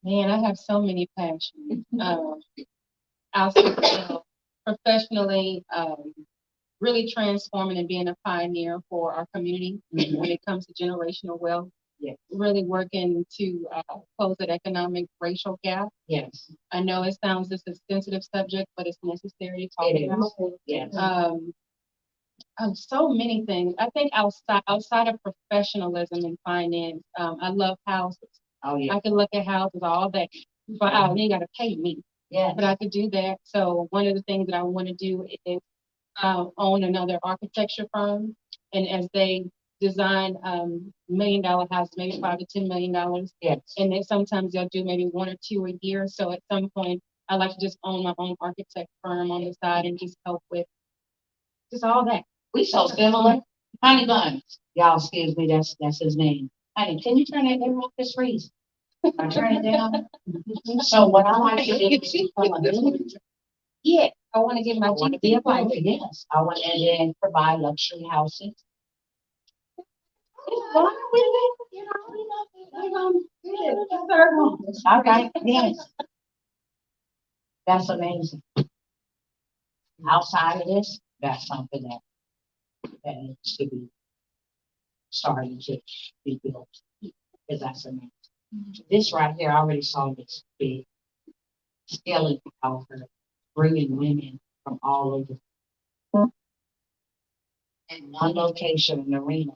Man, I have so many passions. I'll say, professionally, really transforming and being a pioneer for our community when it comes to generational wealth. Yes. Really working to close that economic racial gap. Yes. I know it sounds just a sensitive subject, but it's necessary to talk It is. about. Yes. So many things. I think outside of professionalism and finance, I love houses. Oh, yeah. I can look at houses all day, but you ain't got to pay me. Yes. But I could do that. So one of the things that I want to do is own another architecture firm, and as they design $1 million houses, maybe $5 to $10 million, Yes. and then sometimes they'll do maybe 1 or 2 a year. So at some point, I like to just own my own architect firm on the side and just help with just all that. We so similar. Honey Buns. Y'all, excuse me, that's his name. Honey, can you turn that down off this freeze? I turn it down. So what I like to do, Yeah, I want to give my I want to be a wife, yes. I want and then provide luxury houses. Why are we, third one. All right, yes. That's amazing. Outside of this, that's something that needs to be starting to be built. Because that's amazing. This right here, I already saw this big scaling power, bringing women from all over in one location, an arena.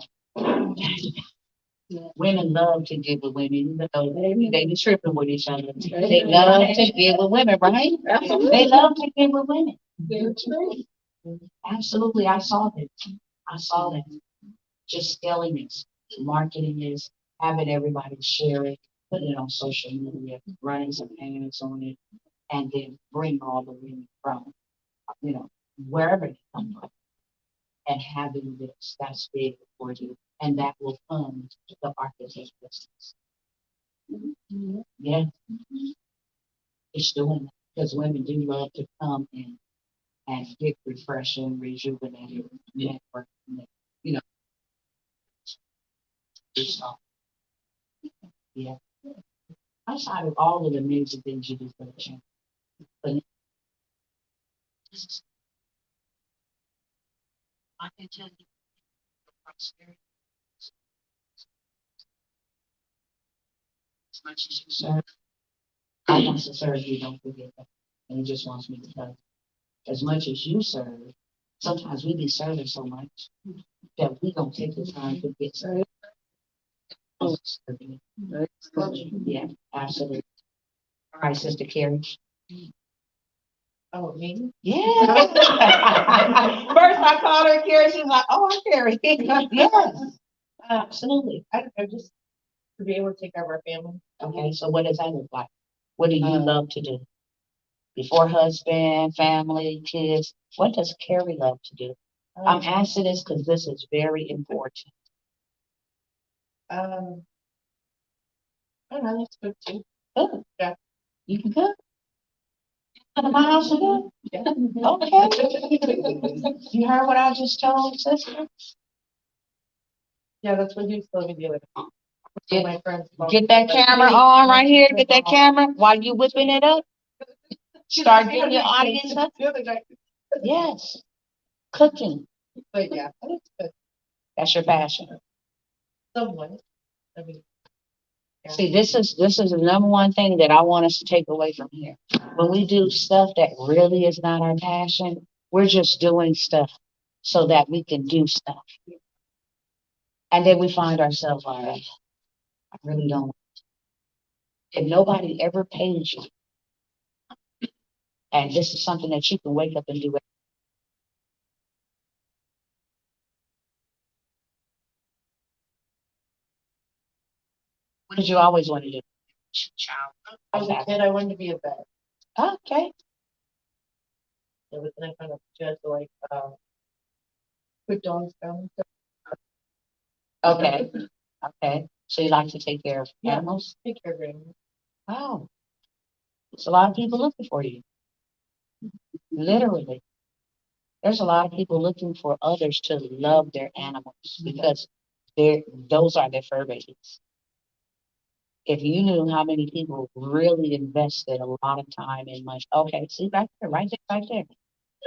Women love to get with women, even though they be tripping with each other. They love to get with women, right? They love to get with women. Absolutely, I saw that. I saw that. Just scaling it, marketing this, having everybody share it, putting it on social media, running some ads on it, and then bring all the women from, wherever they come from, and having this, that's big for you, and that will fund the architect business. Yeah, it's doing that, because women do love to come and get refreshing, rejuvenated, network, you know, so, yeah. Outside of all of the amazing things you do for the channel, but can tell you prosperity. As much as you serve, I want to serve you, don't forget that. And he just wants me to tell you. As much as you serve, sometimes we be serving so much that we don't take the time to get served. Yeah, absolutely. All right, Sister Carrie. Oh, me? Yeah. First I called her Carrie, she's like, oh, I'm Carrie. Yes, absolutely. I just to be able to take care of our family. Okay, so what does that look like? What do you love to do? Before husband, family, kids, what does Carrie love to do? I'm asking this because this is very important. Um, I don't know, let's cook too. Good. Yeah. You can cook? Come to my house and cook? Yeah. Okay. You heard what I just told, sister? Yeah, that's what he was telling me the other day. Get- My friends. Get that camera on right here. Get that camera while you whipping it up. Start getting your audience up. The other day. Yes. Cooking. But yeah, that's good. That's your passion. Someone. I mean. Yeah. See, this is the number one thing that I want us to take away from here. When we do stuff that really is not our passion, we're just doing stuff so that we can do stuff. And then we find ourselves like, I really don't. If nobody ever pays you, and this is something that you can wake up and do. What did you always want to do? Child. As a kid, I wanted to be a vet. Okay. It was then I kind of just like, put dogs down. Okay. Okay. So you like to take care of Yeah. animals? Take care of animals. Oh. There's a lot of people looking for you. Literally. There's a lot of people looking for others to love their animals because those are their fur babies. If you knew how many people really invested a lot of time and money. Okay, see right there, right there, right there.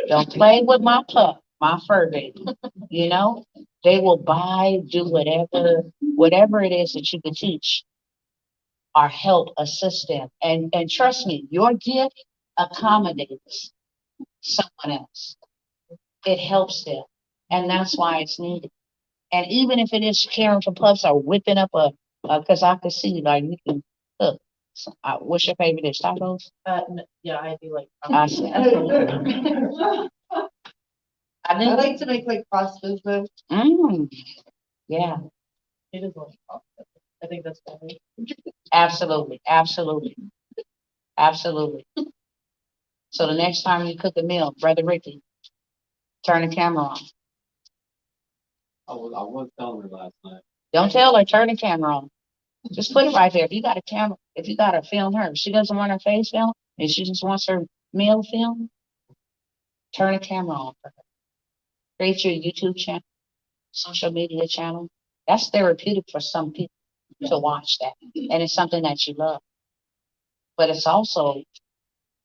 Don't play with my pup, my fur baby. You know, they will buy, do whatever it is that you can teach or help assist them. And trust me, your gift accommodates someone else. It helps them. And that's why it's needed. And even if it is caring for pups or whipping up because I could see like you can cook. So, what's your favorite dish? Tacos? Yeah, I do like. I see. I like to make like pastas though. Yeah, It is like pasta. I think that's funny. absolutely, absolutely, absolutely. So the next time you cook a meal, Brother Ricky, turn the camera on. I was telling her last night. Don't tell her, turn the camera on. Just put it right there. If you got a camera, if you got to film her, she doesn't want her face film, and she just wants her meal film, turn the camera on for her. Create your YouTube channel, social media channel. That's therapeutic for some people to watch that. And it's something that you love. But it's also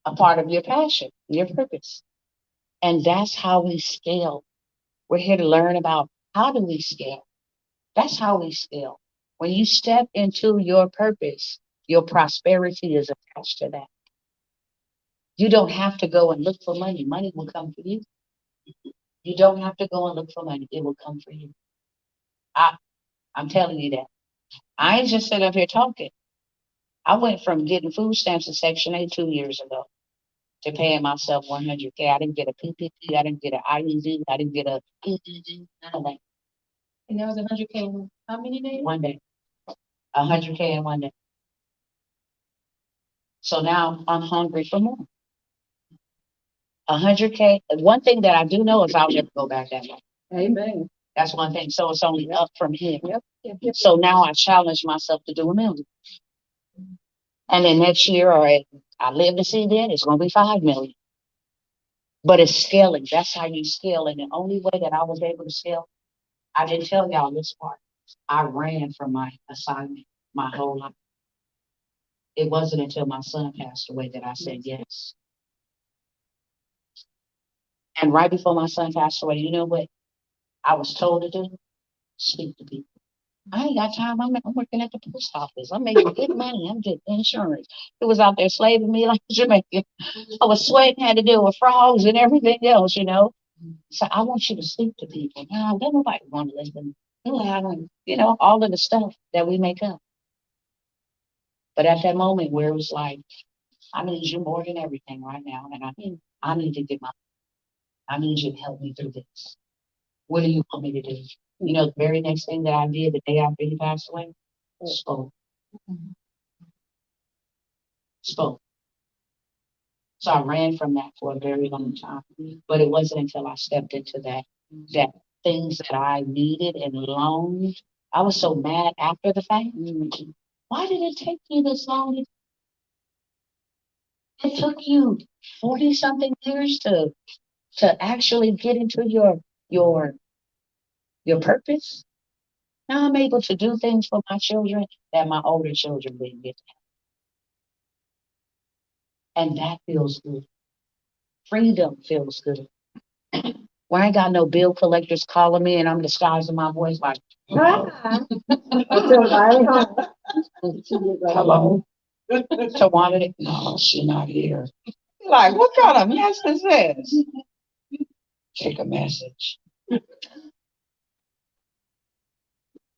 a part of your passion, your purpose. And that's how we scale. We're here to learn about how do we scale. That's how we scale. When you step into your purpose, your prosperity is attached to that. You don't have to go and look for money. Money will come for you. You don't have to go and look for money. It will come for you. I'm telling you that. I ain't just sitting up here talking. I went from getting food stamps in Section 8 2 years ago to paying myself 100K. I didn't get a PPP. I didn't get an IED. I didn't get a PDD. None of that. And that was 100K in how many days? One day. 100K in one day. So now I'm hungry for more. 100K. One thing that I do know is I'll never go back that way. Amen. That's one thing. So it's only up from here. Yep. So now I challenge myself to do 1 million. And then next year, or I live to see then, it's going to be 5 million. But it's scaling. That's how you scale. And the only way that I was able to scale, I didn't tell y'all this part. I ran from my assignment my whole life. It wasn't until my son passed away that I said yes. And right before my son passed away, you know what? I was told to do, speak to people. I ain't got time. I'm working at the post office. I'm making good money. I'm getting insurance. It was out there slaving me like a Jamaican. I was sweating, had to deal with frogs and everything else, you know. So I want you to speak to people. Now, don't nobody want to listen. You know, all of the stuff that we make up. But at that moment where it was like, I need you more than everything right now, and I need to get my, I need you to help me through this. What do you want me to do? You know, the very next thing that I did the day after he passed away, spoke, spoke. So I ran from that for a very long time. But it wasn't until I stepped into that things that I needed and longed. I was so mad after the fact. Why did it take you this long? It took you 40 something years to actually get into your your purpose. Now I'm able to do things for my children that my older children didn't get. And that feels good. Freedom feels good. When I ain't got no bill collectors calling me and I'm disguising my voice like, hello. Tawana, no, she's not here. Like, what kind of mess is this? Take a message.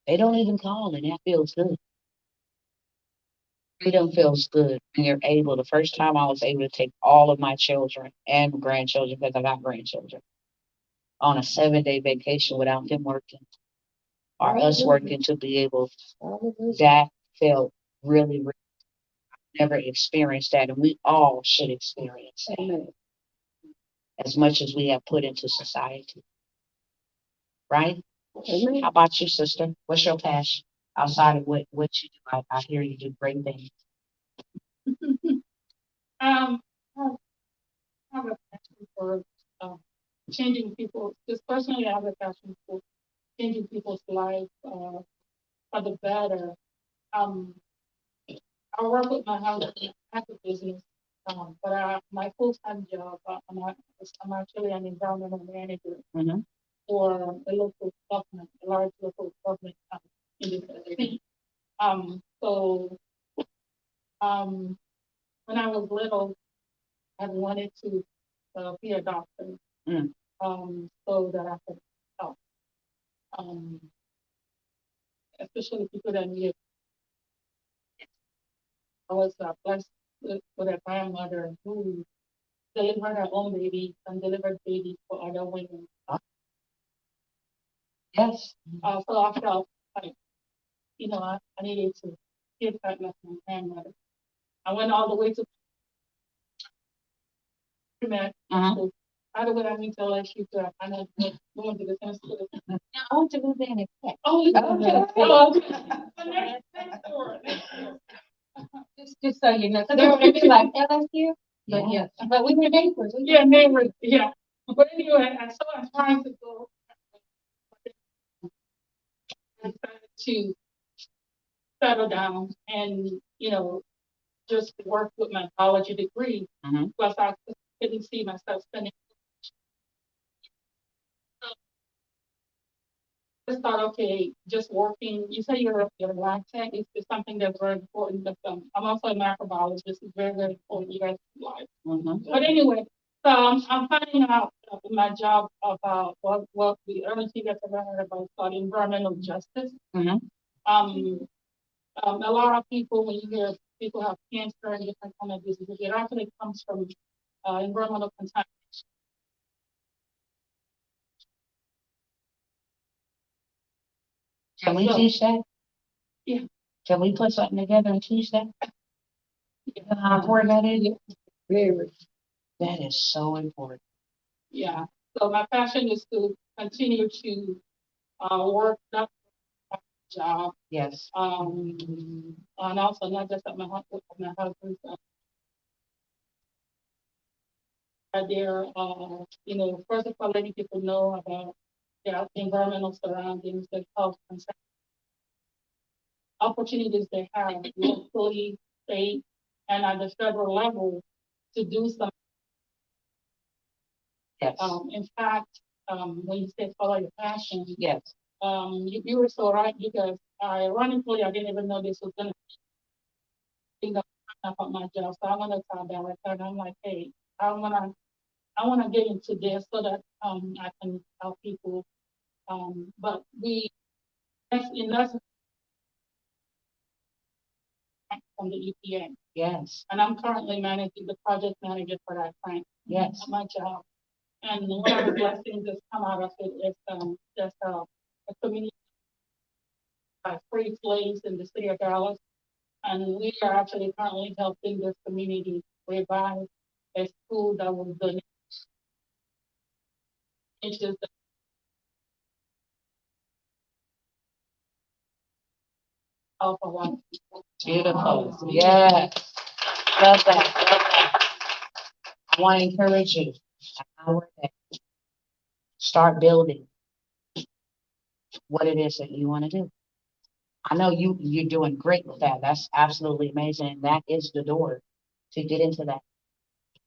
They don't even call, and that feels good. Freedom feels good when you're able. The first time I was able to take all of my children and grandchildren, because I got grandchildren, on a 7-day vacation without them working or us working to be able, that felt really, really never experienced that. And we all should experience that as much as we have put into society. Right? How about you, sister? What's your passion outside of what you do? I hear you do great things. I have a passion for changing people. Just personally, I have a passion for changing people's lives for the better. Um, I work with my husband at the business, but my full-time job, I'm actually an environmental manager for a local government, a large local government in this area. So when I was little, I wanted to be a doctor, so that I could help, um, especially people that need. I was blessed with a grandmother who delivered her own baby and delivered babies for other women. Yes. So I felt like, I needed to give back like my grandmother. I went all the way to med school. By the way, I need to let you to I know going to the same school. I want to move in and check. Oh, okay. Oh, okay. Next door. Just so you know, because they were gonna be like LSU, but yeah, but we were neighbors. Yeah, neighbors. Yeah, but anyway, so I'm trying to go. I decided to settle down and just work with my biology degree. Plus, I couldn't see myself spending. I just thought, okay, just working. You say you're a lab tech. It's something that's very important. But I'm also a microbiologist. It's very, very important. You guys' life. But anyway, so I'm finding out in my job about what the early gets around about is called environmental justice. A lot of people, when you hear people have cancer and different kind of diseases, it actually comes from environmental contamination. Can we teach that? Yeah. Can we put something together and teach that? How important that is? Very. That is so important. Yeah. So my passion is to continue to work that job. Yes. And also not just at my husband's. There, first of all, letting people know about their environmental surroundings, their health concerns, opportunities they have locally, state, and at the federal level to do something. Yes. In fact, when you said follow your passion, Yes, you were so right because ironically, I didn't even know this was gonna be the up on my job. So I went to our director and I'm like, hey, I wanna get into this so that I can help people. But that's from the EPA. yes, And I'm currently managing the project manager for that grant yes. at my job. And one of the blessings that's come out of it is just a community free slaves in the city of Dallas. And we are actually currently helping this community revive a school that was donated to the health of our people. Beautiful. Yes. Love that. Love that. I want to encourage you. Our day, start building what it is that you want to do. I know you're doing great with that. That's absolutely amazing. That is the door to get into that.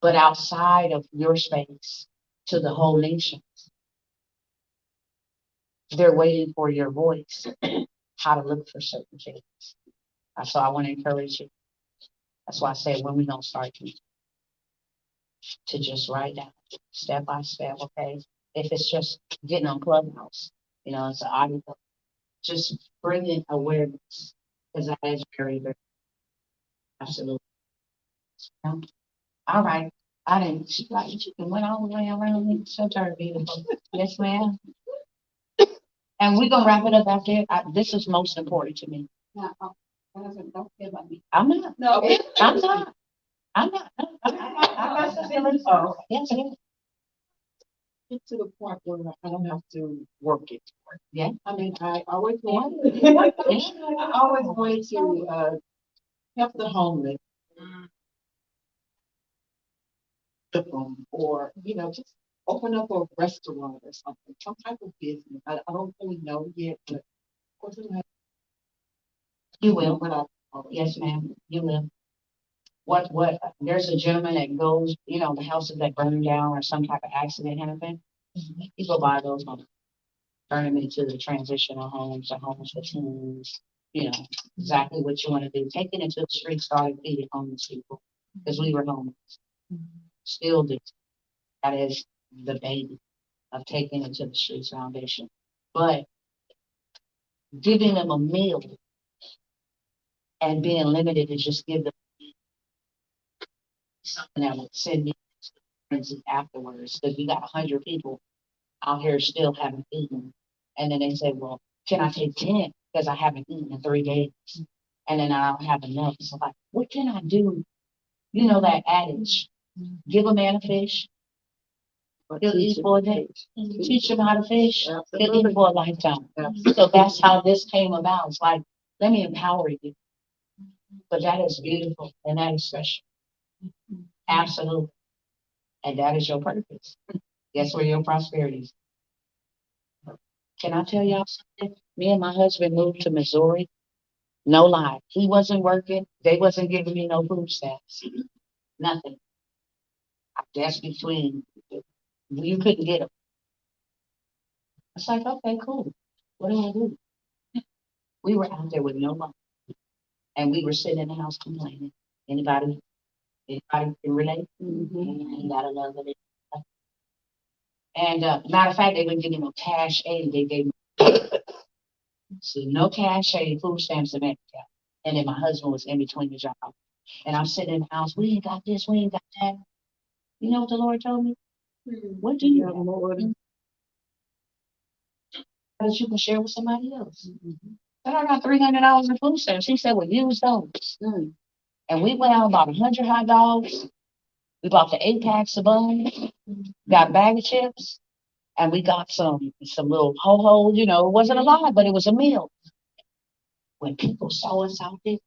But outside of your space to the whole nation, they're waiting for your voice, how to look for certain things. So I want to encourage you. That's why I say when we don't start to just write down step by step, okay? If it's just getting on Clubhouse, it's an audio, just bringing awareness, because that is very, very absolutely. All right. I didn't, she like, you can went all the way around me. So very beautiful. Yes, ma'am. And we're gonna wrap it up after. This is most important to me. Now, don't care about me. I'm not. No. I'm not. I'm not. I'm not fulfilling. Oh, yes, yes. Get to the point where I don't have to work it. Yeah. I mean, I always Yeah. want, I always want to, help the homeless. Or, just open up a restaurant or something, some type of business. I don't really know yet, but of course, You will. But Yes, ma'am. You will. There's a gentleman that goes, the houses that burn down or some type of accident happened. You go buy those homes, turn them into the transitional homes or homes for teens, exactly what you want to do. Take it into the street, started feeding homeless people because we were homeless. Still do. That is the baby of taking it to the streets foundation. But giving them a meal and being limited to just give them something that would send me to frenzy afterwards. Because you got 100 people out here still haven't eaten. And then they say, well, can I take 10? Because I haven't eaten in 3 days. And then I don't have enough. So like, what can I do? You know that adage, give a man a fish, he'll eat for a day. Teach him how to fish, he'll eat for a lifetime. So that's how this came about. It's like, let me empower you. But that is beautiful and that is special. Absolutely. And that is your purpose. That's where your prosperity is. Can I tell y'all something? Me and my husband moved to Missouri. No lie. He wasn't working. They wasn't giving me no food stamps. Nothing. I guess between you couldn't get them. It's like, okay, cool. What do I do? We were out there with no money. And we were sitting in the house complaining. Anybody can relate? You gotta love it. And matter of fact, they wouldn't give me no cash aid. They gave me so no cash aid, food stamps, and Medicare. And then my husband was in between the job. And I'm sitting in the house, we ain't got this, we ain't got that. You know what the Lord told me? What do you have, Lord? That you can share with somebody else. And I got $300 in food stamps. He said, well, use those. And we went out about 100 hot dogs. We bought the 8 packs of buns, got a bag of chips, and we got some little ho-hos, it wasn't a lot, but it was a meal. When people saw us out there,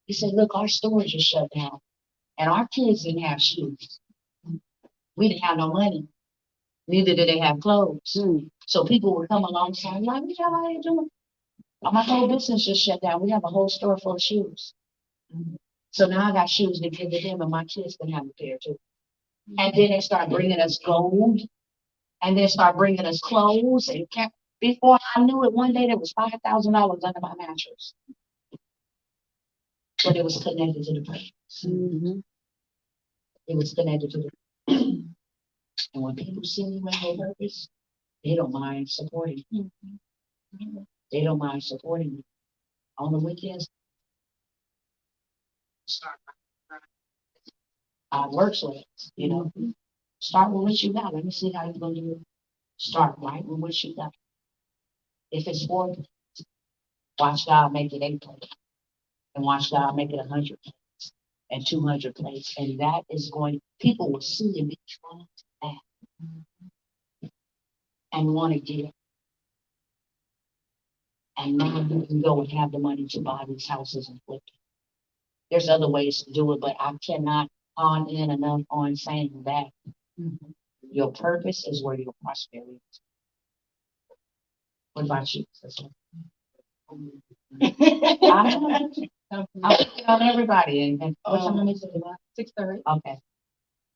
he said, look, our stores are shut down. And our kids didn't have shoes. We didn't have no money. Neither did they have clothes. So people would come alongside, like, what y'all out here doing? My whole business just shut down. We have a whole store full of shoes. So now I got shoes to give to them, and my kids can have a pair too. And then they start bringing us gold and then start bringing us clothes and kept, before I knew it, one day there was $5,000 under my mattress. But it was connected to the purpose. Mhm. It was connected to the, and when people see me with no purpose, they don't mind supporting me. They don't mind supporting me. On the weekends, start works with it, you know. Start with what you got. Let me see how you're gonna do it. Start right with what you got. If it's 4, watch God make it 8 plates. And watch God make it 100 plates and 200 plates. And that is going, people will see and be drawn to that and want to get it. And now you can go and have the money to buy these houses and flip it. There's other ways to do it, but I cannot on in enough on saying that your purpose is where your prosperity is. What about you, sister? I'm looking on everybody and what time is it? 6:30. Okay.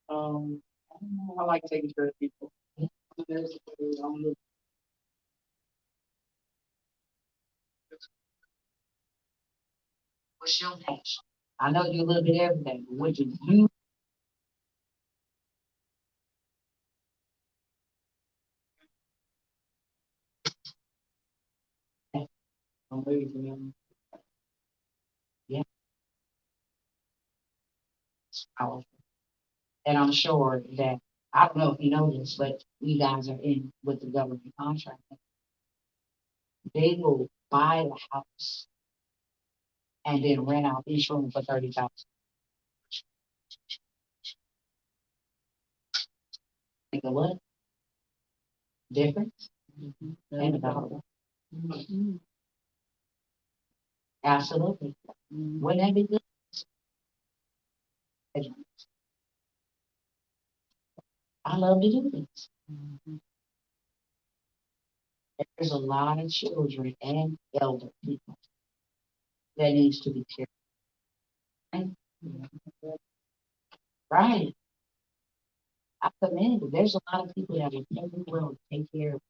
I don't know, I like taking care of people. There's, What's your next? I know you a little bit everything, but what do you? Yeah, powerful. And I'm sure that, I don't know if you know this, but you guys are in with the government contract. They will buy the house and then rent out each room for 30,000. Think of what? Difference? And about absolutely. Wouldn't that be good? I love to do this. There's a lot of children and elder people that needs to be cared for. Right. I commend you. There's a lot of people that will very well take care of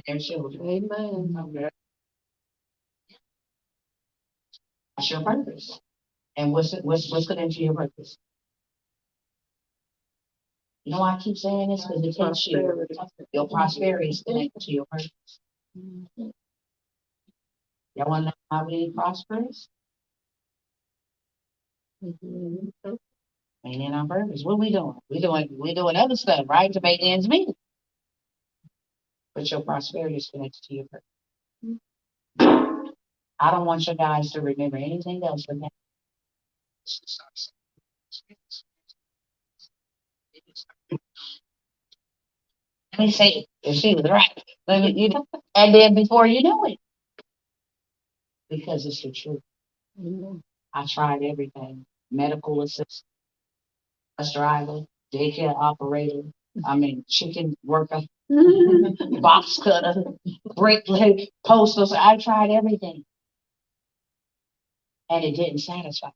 their children. Amen. That's your purpose. And what's connected to your purpose? You know why I keep saying this? Because it hits you. Prosperity. Your prosperity is connected to your purpose. Y'all want to know how we prosperous? Mhm. Ain't in our purpose. What we doing? We doing other stuff, right? To make ends meet. But your prosperity is connected to your purpose. I don't want you guys to remember anything else but that. Let me say, if she was right. Let me, you know, and then before you know it, because it's the truth. Amen. I tried everything: medical assistant, bus driver, daycare operator. I mean, chicken worker, box cutter, bricklayer, posters. I tried everything, and it didn't satisfy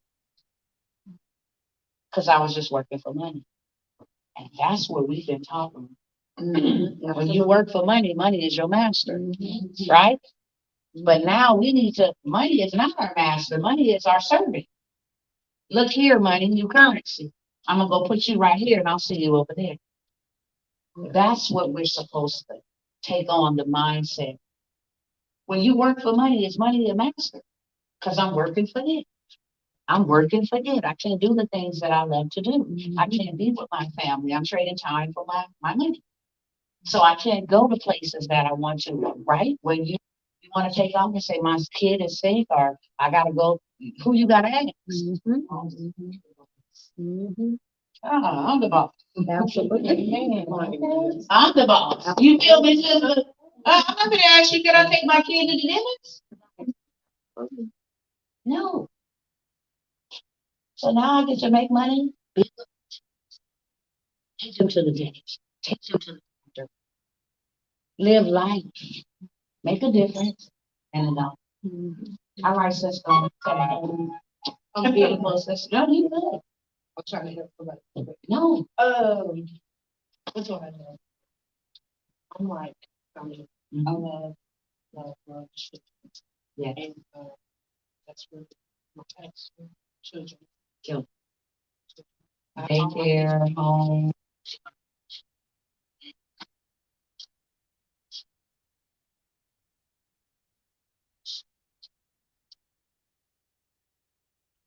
because I was just working for money, and that's what we've been talking. When you work for money, money is your master, right? But now we need to, money is not our master, money is our servant. Look here, money, you currency. I'm gonna go put you right here and I'll see you over there. That's what we're supposed to take on, the mindset. When you work for money, is money your master? Because I'm working for it. I'm working for it. I can't do the things that I love to do. I can't be with my family. I'm trading time for my money. So I can't go to places that I want to, right? When you want to take off and say, my kid is sick, or I gotta go, who you gotta ask? I'm the boss. Absolutely. I'm the boss. You feel me, sister? I'm gonna ask you, can I take my kid to the dentist? No. So now I get to make money. Take them to the dentist. Take them to the doctor. Live life. Make a difference. And enough. All right, sister. I'm beautiful, sister. No, you good. I'm trying to help somebody. No. That's what I know. I'm like, I mean, I Mhm. love children. Yeah. And, that's where my ex children. Children. I Daycare, home.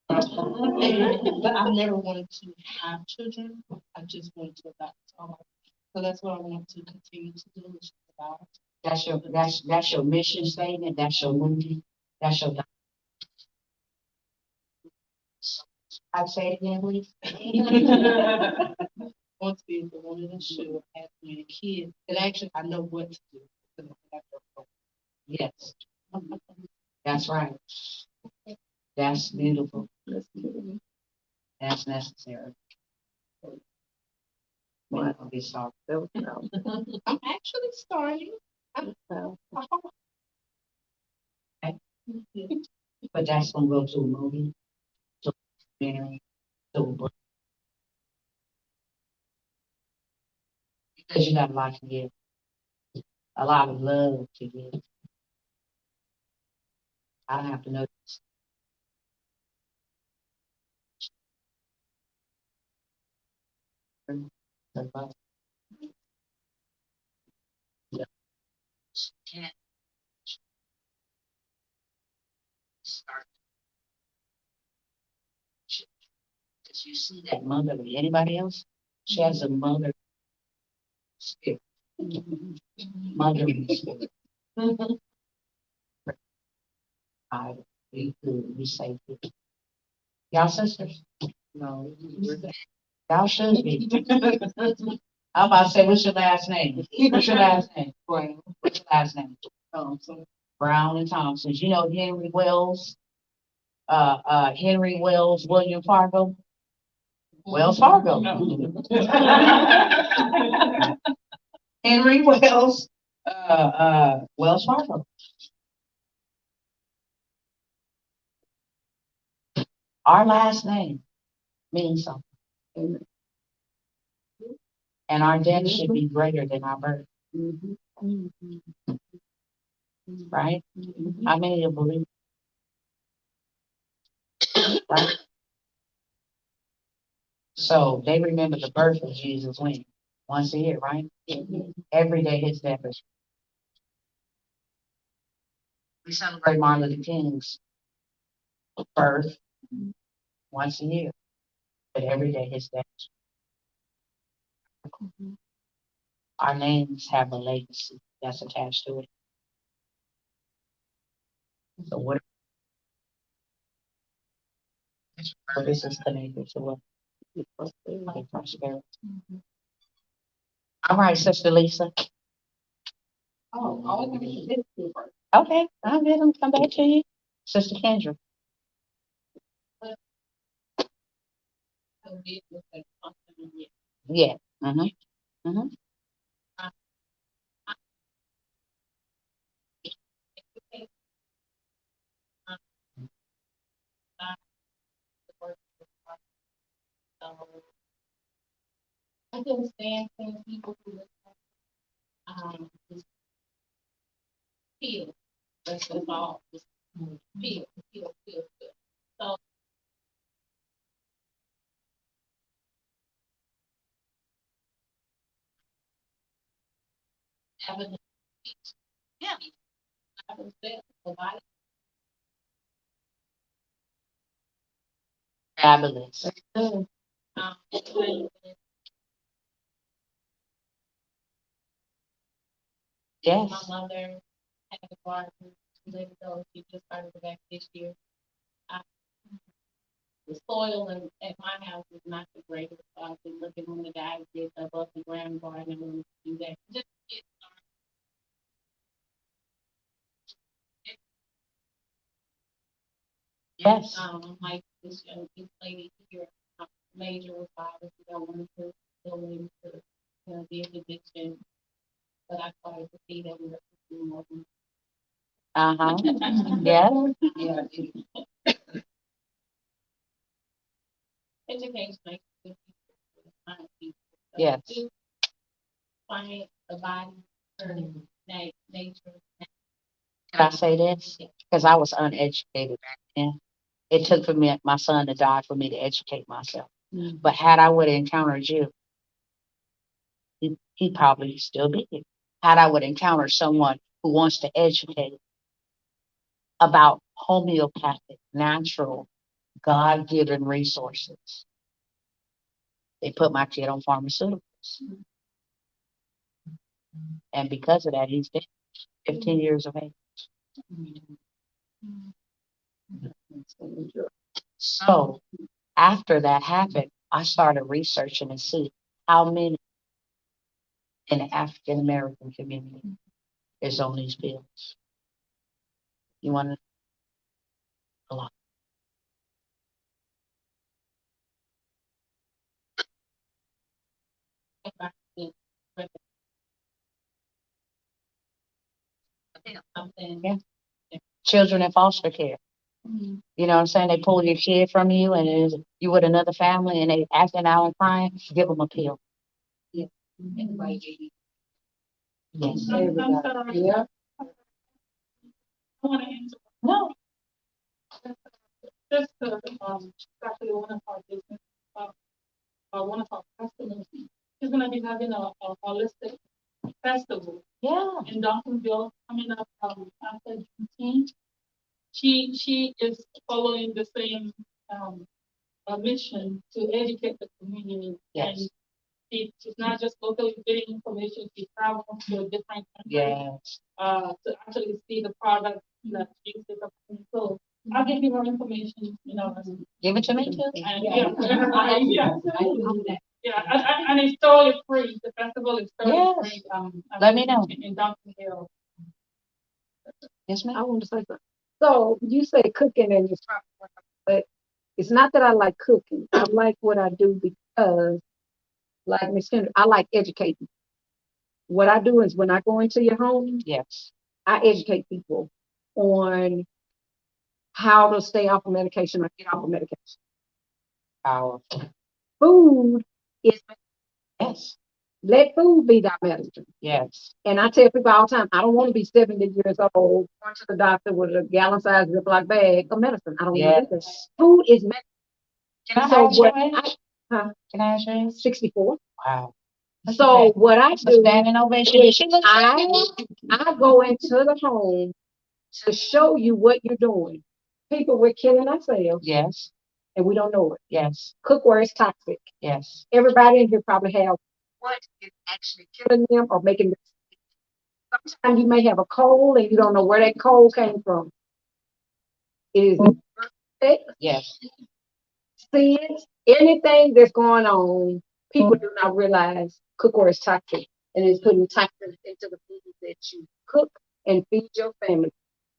But I never wanted to have children. I just wanted to adopt. So that's what I want to continue to do is adopt. That's your mission statement, that's your movie, that's your. I'd say it again, please. Want to be the one in the shoe, have many kids, and actually I know what to do. Because I have to- Yes, that's right. That's beautiful. That's necessary. Wow. Be sorry. I'm actually starting. I'm- But that's gonna go to a movie, to a documentary, to a book. Because you got a lot to give, a lot of love to give. I don't have to know this. The love. Yeah. Can't start. Because you see that mother with anybody else, she has a mother spirit, mothering spirit. I, we say, y'all sisters? No. Y'all should be. I'm about to say, what's your last name? What's your last name? Brown. What's your last name? Thompson. Brown and Thompson. You know Henry Wells? Henry Wells, William Fargo? Wells Fargo. Henry Wells, Wells Fargo. Our last name means something. And our death should be greater than our birth, right? How many of you believe? Right? So they remember the birth of Jesus when? Once a year, right? Every day his death is. We celebrate Martin Luther King's birth once a year, but every day his death. Our names have a legacy that's attached to it. So what is this connected to what? Like prosperity. All right, Sister Lisa. Oh, Okay, I'll let him come back to you. Sister Kendra. Yeah. Mm-hmm. Mm-hmm. I can stand seeing people who just feel. That's all. Just feel. So having yeah, having sex, the body Fabulous. um, my Yes. mother had a garden 2 years ago. She just started it back this year. I, the soil at my house is not the greatest. So I've been looking when the guys did the above the ground garden and we do that. Just get Yes. like this lady here, major with fathers who don't want to go into the addiction, but I started to see that we were doing more than Uh-huh. Yeah. yeah. education makes good people, kind of people. So Yes. science, the body, or nature. Can I say this? Because I was uneducated back then. It took for me, my son to die for me to educate myself. But had I would have encountered you, he probably still be here. Had I would encounter someone who wants to educate about homeopathic, natural, God-given resources. They put my kid on pharmaceuticals. And because of that, he's 15 years of age. So after that happened, I started researching to see how many in the African American community is on these pills. You want to a lot. Yeah. Children in foster care. You know what I'm saying? They pull your kid from you and you with another family and they acting out and crying, give them a pill. Yes. I'm sorry. Yeah. I want to answer. No. Just actually one of our business, one of our customers, she's gonna be having a holistic festival Yeah. in Duncanville coming up after Juneteenth. She is following the same mission to educate the community. Yes. And she's not just locally getting information, she's traveling to a different country Yes. to actually see the product that she's developing. So I'll give you more information, Give it to me too. and yeah, and it's totally free. The festival is totally Yes. free. Let me know. In Duncanville. Yes, I ma'am. want to say something. So you say cooking and it's but it's not that I like cooking. I like what I do because, like Miss Kendra, I like educating. What I do is when I go into your home, Yes. I educate people on how to stay off of medication or get off of medication. Powerful. Food is Yes. let food be thy medicine. Yes. And I tell people all the time, I don't want to be 70 years old, going to the doctor with a gallon-sized Ziploc bag of medicine. I don't want to do that. Yes. Food is medicine. Can I So ask your what age? huh? Can I ask your age? 64. Wow. So what I That's a do standing ovation. is She looks I go into the home to show you what you're doing. People, we're killing ourselves Yes. and we don't know it. Yes. Cookware is toxic. Yes. Everybody in here probably have what is actually killing them or making them. Sometimes you may have a cold and you don't know where that cold came from. It is Yes. sins, anything that's going on, people do not realize cookware is toxic and it's putting toxins into the food that you cook and feed your family.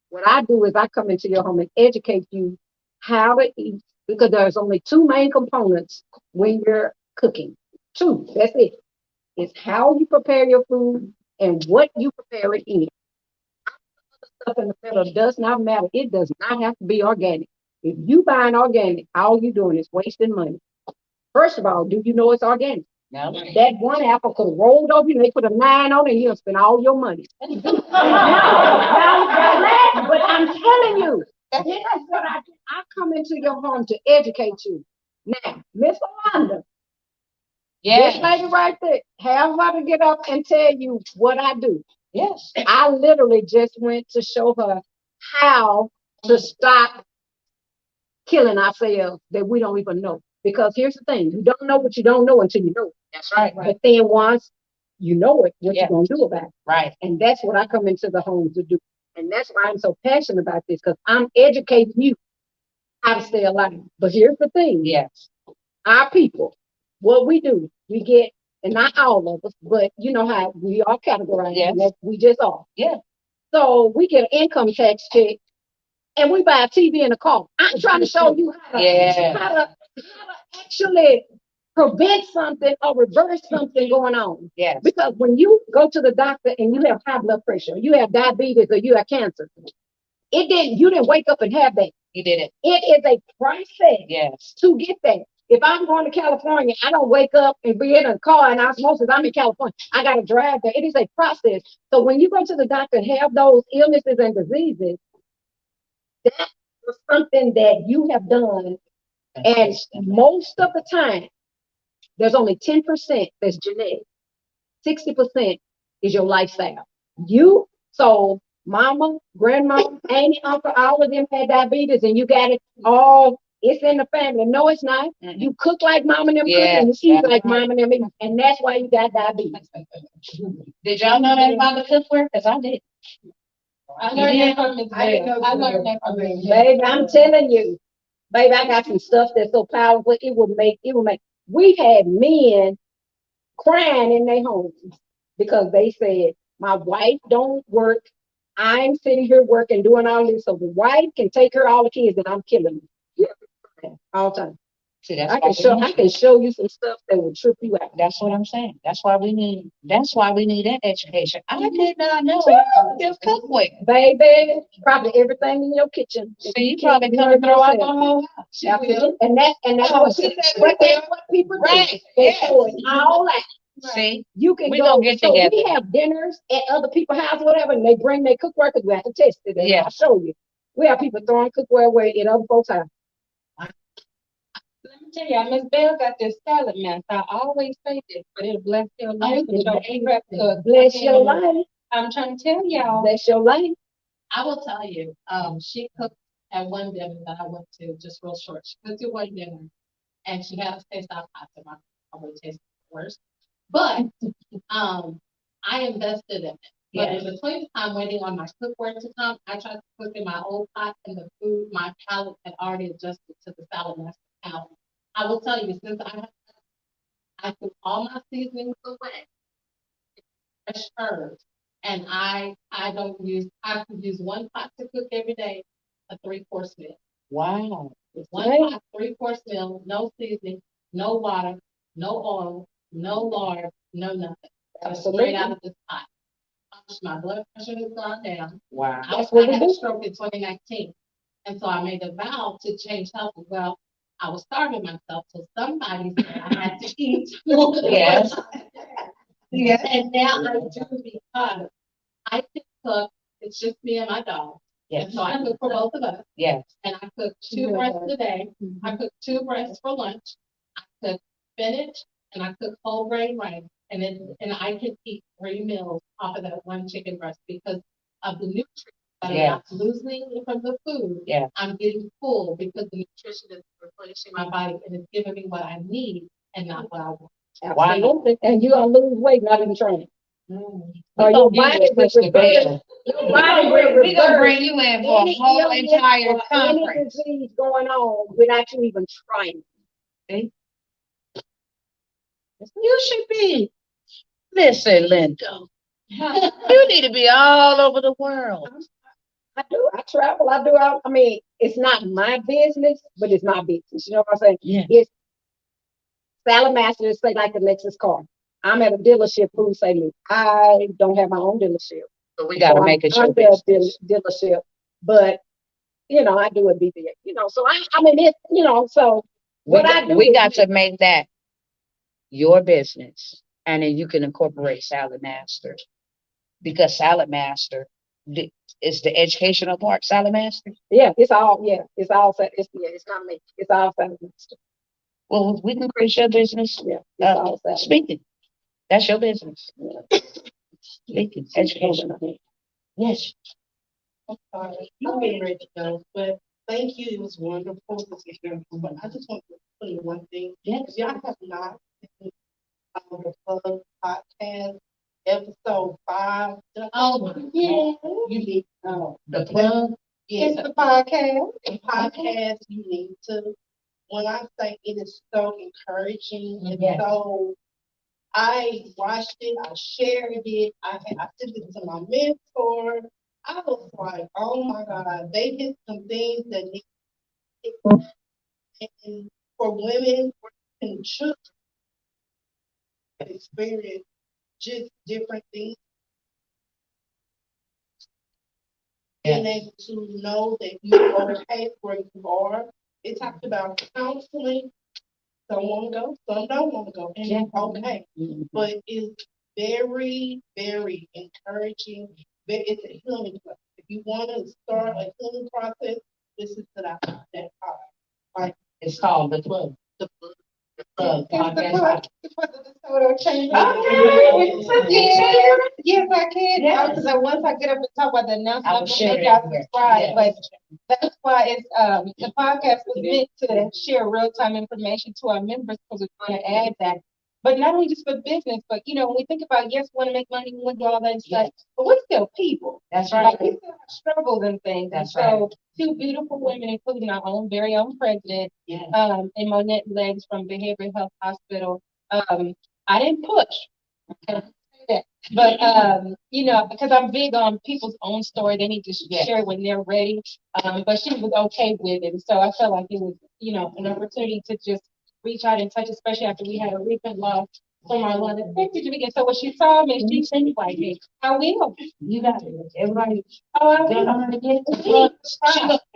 What I do is I come into your home and educate you how to eat because there's only two main components when you're cooking. Two, that's it. It's how you prepare your food and what you prepare it in. Stuff in the middle does not matter. It does not have to be organic. If you buy an organic, all you're doing is wasting money. First of all, do you know it's organic? No. That one apple could have rolled over you and they put a 9 on it and you'll spend all your money. But I'm telling you, that's what I do. I come into your home to educate you. Now, Miss Amanda, this Yes. lady right there, have her to get up and tell you what I do. Yes. I literally just went to show her how to stop killing ourselves that we don't even know. Because here's the thing, you don't know what you don't know until you know it. That's right. But then once you know it, what Yeah. you gonna do about it? Right. And that's what I come into the home to do. And that's why I'm so passionate about this, because I'm educating you how to stay alive. But here's the thing, Yes. our people, what we do, we get, and not all of us, but you know how we are categorized, Yes. and we just are. Yeah. So we get an income tax check and we buy a TV and a car. I'm trying to show you Yeah. how to actually prevent something or reverse something going on. Yes. Because when you go to the doctor and you have high blood pressure, you have diabetes or you have cancer, you didn't wake up and have that. You did it. It is a process Yes. to get that. If I'm going to California, I don't wake up and be in a car and osmosis. I'm in California. I got to drive there. It is a process. So when you go to the doctor and have those illnesses and diseases, that was something that you have done. And most of the time, there's only 10% that's genetic. 60% is your lifestyle. So mama, grandma, auntie, uncle, all of them had diabetes and you got it all. It's in the family. No, it's not. You cook like mom and them cook and you eat like mom and them eat. And that's why you got diabetes. Did y'all know that about the cookware? Because I did. I learned that from Miss Bell. I learned that from Miss Bell. Baby, I'm telling you, baby, I got some stuff that's so powerful. It would make. We had men crying in their homes because they said, my wife don't work. I'm sitting here working, doing all this, so the wife can take care of all the kids, and I'm killing them. All the time. See, that's I why can we show need I can show you some stuff that will trip you out. That's what I'm saying. That's why we need that education. I did not know there's cookware. Baby, probably everything in your kitchen. So you probably come throw out the whole house. Absolutely. And that's Oh, what see, people do. Right, They yes. throw it all out. See, You can we go. gonna get So we together. have dinners at other people's house, whatever, and they bring their cookware because we have to test it. And Yeah. I'll show you. We have people throwing cookware away at other folks' house. Let me tell you, Miss Bell got this salad mess. I always say this, but it'll bless your life. It don't prep cook. Bless your life. I'm trying to tell y'all. Bless your life. I will tell you, she cooked at one dinner that I went to, just real short. She cooked at one dinner and she had a taste out pasta. My probably tasted worse. But I invested in it. But in between the time waiting on my cookware to come, I tried to cook in my old pot and the food, my palate had already adjusted to the salad master palate. I will tell you, since I put all my seasonings away, fresh herbs, and I could use one pot to cook every day, a 3-course meal. Wow. One pot, 3-course meal, no seasoning, no water, no oil, no lard, no nothing. Just straight out of this pot. My blood pressure has gone down. Wow. I had a stroke in 2019. And so I made a vow to change health. Well, I was starving myself, so somebody said I had to eat. Yes. Yes. And now I do because I can cook. It's just me and my dog. Yes. And so I cook for both of us. Yes. And I cook 2 breasts a day. I cook 2 breasts for lunch. I cook spinach and I cook whole grain rice. And I can eat 3 meals off of that 1 chicken breast because of the nutrients that I'm losing from the food. Yeah. I'm getting full because the nutrition is replenishing my body and it's giving me what I need and not what I want. Absolutely. And you're gonna lose weight, not even trying. Or your body will reverse. Your body will We're gonna reverse bring you in for a any whole illness entire or any conference. disease going on without you even trying. See? You should be. Listen, Linda. You need to be all over the world. I do. I travel. I do. I mean, it's not my business, but it's my business. You know what I'm saying? Yeah. It's Salad Master, say like the Lexus car. I'm at a dealership. Who say me? I don't have my own dealership. So we got to make it your business. Dealership, but I do a BBA. So I mean, it's so what I do. We got to make that your business, and then you can incorporate Salad Master, because Salad Master is the educational part. Salad Master. Yeah, it's all. Yeah, it's all. It's not me. It's all Salad Master. Well, we can create your business. Yeah, it's all Salad. Speaking. That's your business. Yeah. Speaking. Education. Yes. I'm sorry, I'm getting ready to go, but thank you. It was wonderful to sit here. But I just want to put in one thing. Yes. If y'all have not seen the Plug podcast, episode 5. Oh, yeah. You need to know. The Plug. Yes, the podcast. The podcast, you need to. When I say it is so encouraging, and so I watched it, I shared it, I sent it to my mentor. I was like, oh my God, they did some things that need, and for women and children that experience just different things. Being able to know that you're okay where you are. It talked about counseling, Some wanna go, some don't wanna go, and it's okay. Mhm. But it's very, very encouraging. It's a healing process. If you want to start a healing process, listen to that part. Like It's called the club. the Podcast. Yes, I can. Yes. Because once I get up and talk about the announcement, I I'm will gonna share make it y'all everywhere. subscribe. But Yes. that's why it's the podcast was meant to share real time information to our members because we're trying to add that. But not only just for business, but when we think about yes, we want to make money, we want to do all that stuff, Yes. but we're still people. That's Like right. we still have struggles and things. That's and so two beautiful women, including our own very own president, Yeah. and Monette Legs from Behavioral Health Hospital. I didn't push. Okay. Yeah. But because I'm big on people's own story, they need to Yes. share it when they're ready. But she was okay with it, and so I felt like it was, an opportunity to just reach out and touch, especially after we had a recent loss from our London. Thank you, Jamaica. So when she saw me, she said, like, hey, I will. You got it. Everybody. Oh, I They will. know how to get it. Look,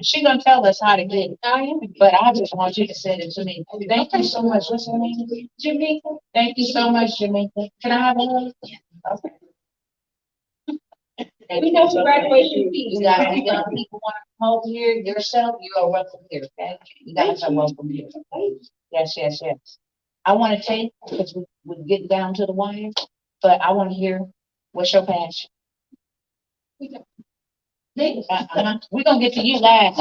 she gonna tell us how to get it. I am. But I just want you to send it to me. Thank you so much. What's your name? Jamaica. Thank you so much, Jamaica. Can I have a hug? Okay. We know she graduation fees. You got any young people want to come over here yourself, you are welcome here, okay? You guys are welcome here. Yes, yes, yes. I want to take, because we get down to the wire, but I want to hear, what's your passion? We're gonna get to you last.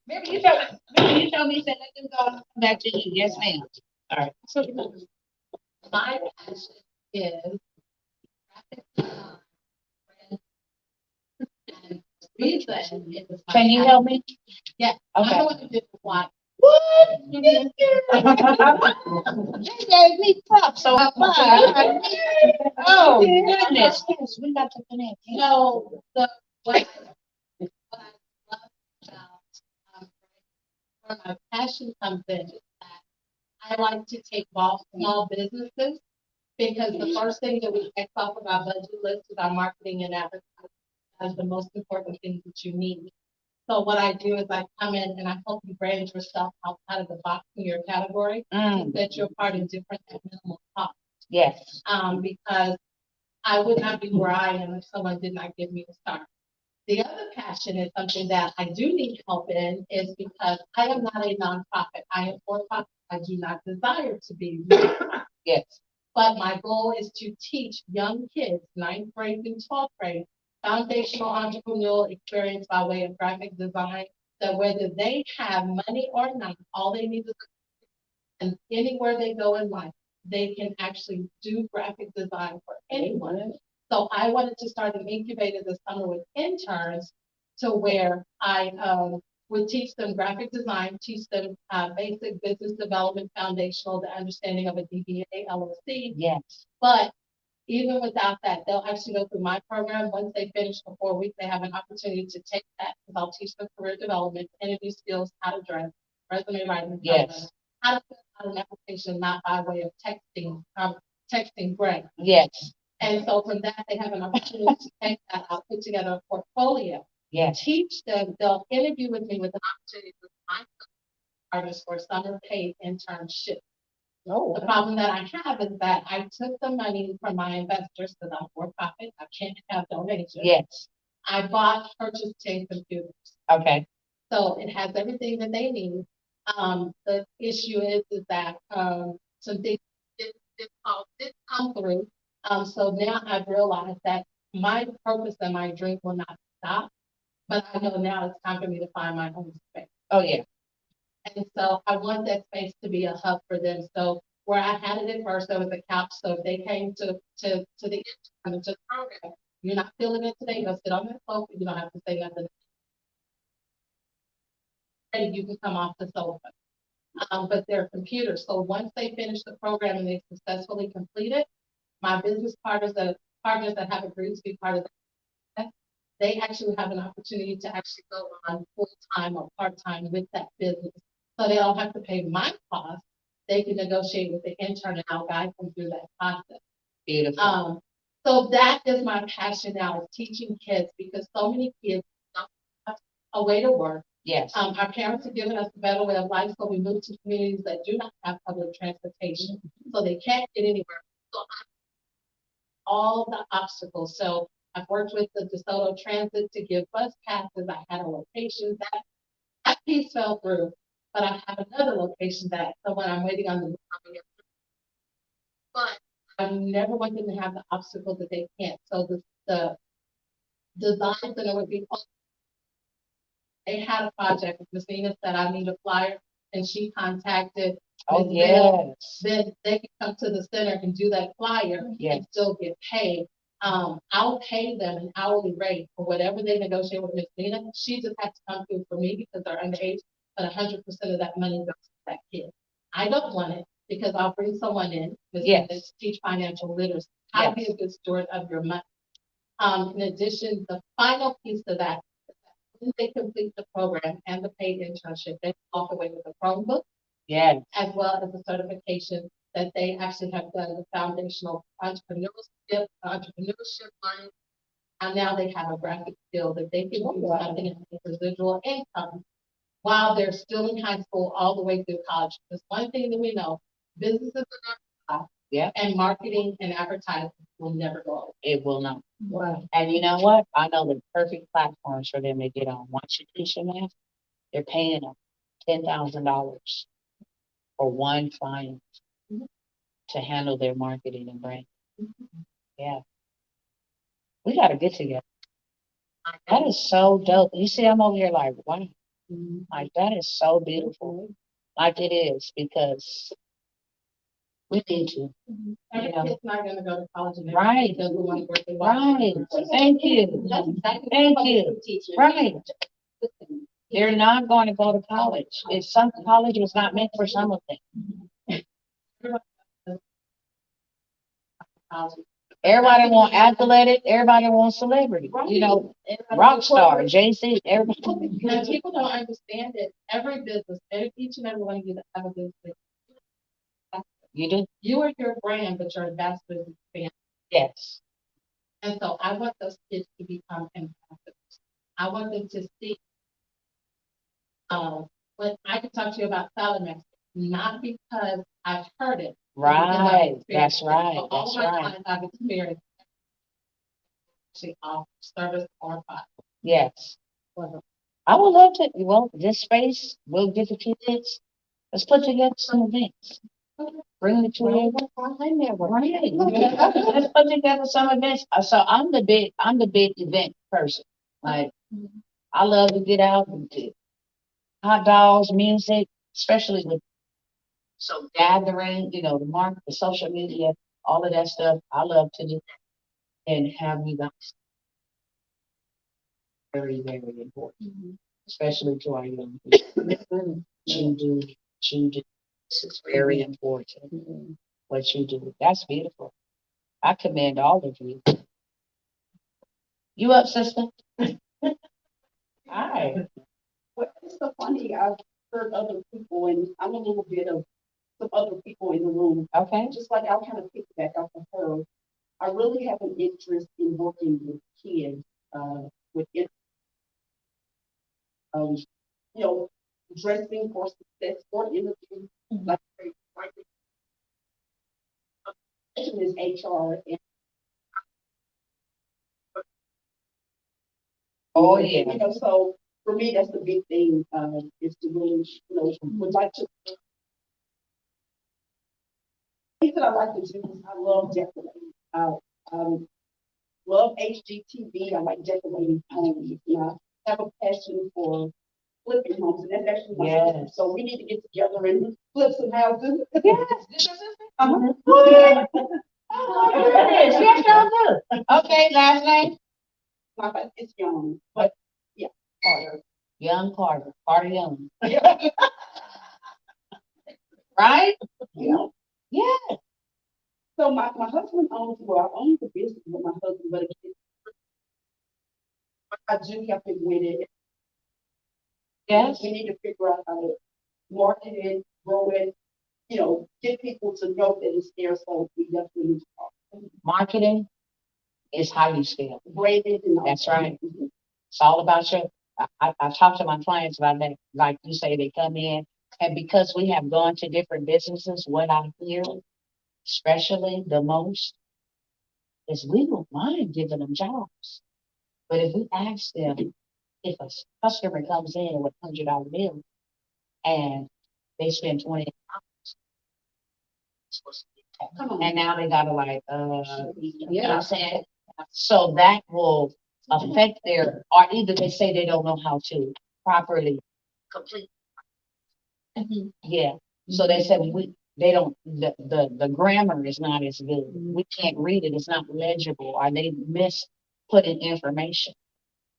Maybe you told me, said, let them go, I'll come back to you. Yes, ma'am. All right. So my passion is and reason is my Can you help me? Yeah. Okay. I want to do one. What? You gave me props, so I'm fine. Oh, goodness. Yes, we got to connect. So what I love about where my passion comes in is that I like to take small businesses because the first thing that we check off of our budget list is our marketing and advertising as the most important things that you need. So what I do is I come in and I help you brand yourself outside of the box in your category that you're part of different at minimal cost. Yes. Because I would not be where I am if someone did not give me a start. The other passion is something that I do need help in is because I am not a nonprofit. I am for profit. I do not desire to be. Yes. But my goal is to teach young kids, 9th grade through 12th grade, foundational entrepreneurial experience by way of graphic design, that whether they have money or not, all they need is, and anywhere they go in life, they can actually do graphic design for anyone. So I wanted to start an incubator this summer with interns to where I would teach them graphic design, teach them basic business development, foundational, the understanding of a DBA, LLC. Yes. But even without that, they'll actually go through my program. Once they finish the 4 weeks, they have an opportunity to take that because I'll teach them career development, interview skills, how to dress, resume writing, Yes. how to fill out an application, not by way of texting Greg. Yes. And so from that, they have an opportunity to take that. I'll put together a portfolio. Yes. Teach them. They'll interview with me with an opportunity to find artists for summer paid internship. Oh, The problem that I have is that I took the money from my investors because I'm for profit. I can't have donations. Yes. I purchased 10 computers. Okay. So it has everything that they need. The issue is that some things did come through. So now I've realized that my purpose and my dream will not stop. But I know now it's time for me to find my own space. Oh, yeah. And so I want that space to be a hub for them. So where I had it at first, there was a couch. So if they came to the intern, to the program, you're not feeling it today, go sit on that sofa. You don't have to say nothing. And you can come off the sofa. But they're computers. So once they finish the program and they successfully complete it, my business partners that have agreed to be part of that, they actually have an opportunity to actually go on full-time or part-time with that business. So they don't have to pay my cost. They can negotiate with the intern and I'll guide them through that process. Beautiful. So that is my passion now, is teaching kids because so many kids don't have a way to work. Yes, Our parents have given us a better way of life, so we moved to communities that do not have public transportation, so they can't get anywhere. So all the obstacles. So I've worked with the DeSoto Transit to give bus passes. I had a location that piece fell through, but I have another location that someone I'm waiting on the. But I never want them to have the obstacle that they can't. So the design center would be. They had a project. Miss Nina said I need a flyer, and she contacted. oh, Ms. Bell. yes, Then they can come to the center and do that flyer yes, and still get paid. I'll pay them an hourly rate for whatever they negotiate with Miss Nina. She just has to come through for me because they're underage, but 100% of that money goes to that kid. I don't want it because I'll bring someone in, Ms. Yes. Nina, to teach financial literacy, how to be Yes. a good steward of your money. In addition, the final piece of that, when they complete the program and the paid internship, they walk away with a Chromebook yes, as well as a certification that they actually have done the foundational entrepreneurship learning. And now they have a graphic skill that they can use something in residual income while they're still in high school all the way through college. Because one thing that we know, businesses are not, yeah, and marketing and advertising will never go away. it will not. Wow. And you know what? I know the perfect platforms for them to get on. Once you teach them that, they're paying them $10,000 for one client Mhm. to handle their marketing and brand. Yeah, we got to get together. That is so dope. You see, I'm over here like, wow, Mhm. like that is so beautiful. Like it is because we need to. Every Yeah. kid's not gonna go to college and Right. doesn't want to work in Right. Thank you. That's exactly Thank what you. we teach. Right. They're not going to go to college. It's some college was not meant for some of them. Everybody want athletic, everybody wants celebrity, you know, rock star, Jay-Z, everybody. And people don't understand it. Every business, each and every one of you that have a business, You do? you are your brand, but your ambassadors is the family. Yes. And so I want those kids to become ambassadors. I want them to see. But I can talk to you about salad mix, not because I've heard it. but because I've Right. experienced That's it. right. So all That's my right. clients I've experienced actually offer service or product. Yes. I would love to, well, this space, we'll get the kids. Let's put together some events. Bring the two. Right. Let's put together some events. So I'm the big event person. Like, I love to get out and do hot dogs, music, especially with so gathering, you know, the social media, all of that stuff. I love to do that and have you guys very, very important, especially to our young people. You do, you do. This is very important. What you do. That's beautiful. I commend all of you. You up, sister? Hi. Well, it's so funny. I've heard other people, and I'm a little bit of some other people in the room. Okay. Just like I'll kind of pick back off of her. I really have an interest in working with kids, with um, you know, dressing for success or interview. Like, like is HR and Oh yeah. you know, so for me that's the big thing, is to really, you know, would like to things that I like to do is I love decorating. Love HGTV. I like decorating homes. And I have a passion for flipping homes, and that's actually my sister. Yes. So we need to get together and flip some houses. Yes. This your sister? Uh-huh. What? Oh my goodness. Yes, y'all do. Okay, last name? It's young, but yeah, Carter. Young Carter. Carter Young. Right? Yeah. Yeah. So my husband owns, well, I own the business with my husband, but again, I do help him with it. Yes. We need to figure out how to market it, grow it, you know, get people to know that it's there. So we definitely need to talk. Marketing is how you scale. Branding and all That's that. right. Mhm. It's all about your I talk to my clients about that, like you say, they come in, and because we have gone to different businesses, what I hear, especially the most, is we don't mind giving them jobs. But if we ask them, if a customer comes in with $100 bill and they spend 20, and now they gotta like, you know what I'm saying? So that will affect their, or either they say they don't know how to properly complete. Yeah, so they said they don't, the grammar is not as good. We can't read it, it's not legible, or they miss putting information.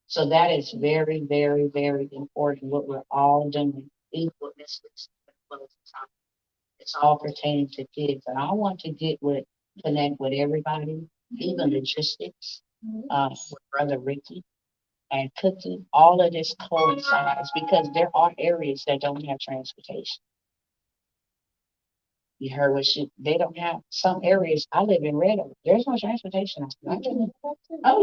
So that is very, very, very important, what we're all doing, even with Miss Lisa. It's all pertaining to kids, and I want to connect with everybody, even logistics, with Brother Ricky and Cookie. All of this coincides because there are areas that don't have transportation. You heard they don't have some areas. I live in Red Oak. There's no transportation. Oh,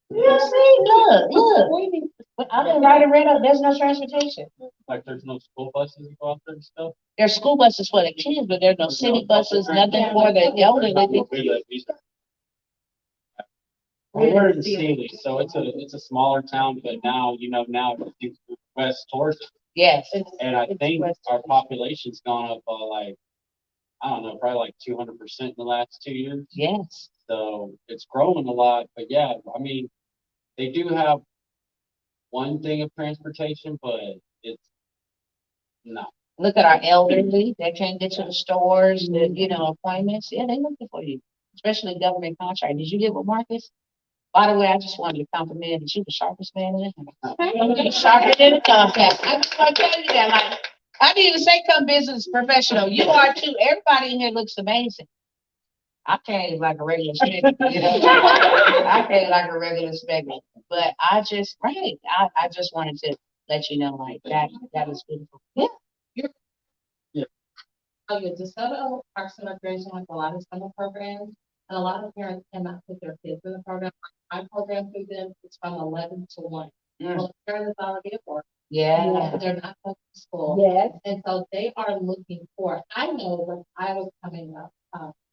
yeah. See, look. But I live right in Red Oak. There's no transportation. Like there's no school buses that go out there and stuff. There's school buses for the kids, but there's no city buses, nothing for the elderly. We're in Sealy, so it's a smaller town, but now, now it's west towards it. Yes. And I think our population's gone up, like, I don't know, probably like 200% in the last 2 years. Yes. So it's growing a lot, but yeah, I mean, they do have one thing of transportation, but it's not. Look at our elderly, they can't get to the stores, appointments. Yeah, they looking for you, especially government contract. Did you get with Marcus? By the way, I just wanted to compliment that you the sharpest man in the sharper than a compact. I just want to tell you that, like, I didn't even say come business professional. You are too. Everybody in here looks amazing. I came like a regular spec, I came like a regular spec, but I just, right, I just wanted to let you know, like, that is beautiful. Yeah. Oh, yeah, DeSoto Parks and Recreation has a lot of summer programs, and a lot of parents cannot put their kids in the program. My program through them is from 11 to 1. Well, parents already at work. Yeah. They're not going to school. Yes. And so they are looking for, I know when I was coming up,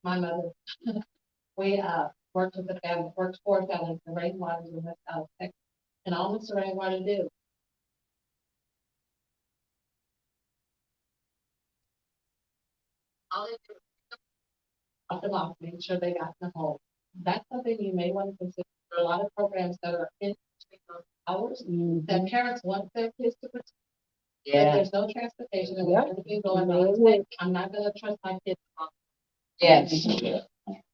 my mother, we worked with the family, worked for families, the rainwater in West Texas, and all Mr. Rainwater do. All they do is drop them off, make sure they got in the hole. That's something you may want to consider. There are a lot of programs that are in those hours that parents want their kids to participate. If Yeah. there's no transportation and everything going on, I'm not gonna trust my kids. Yes.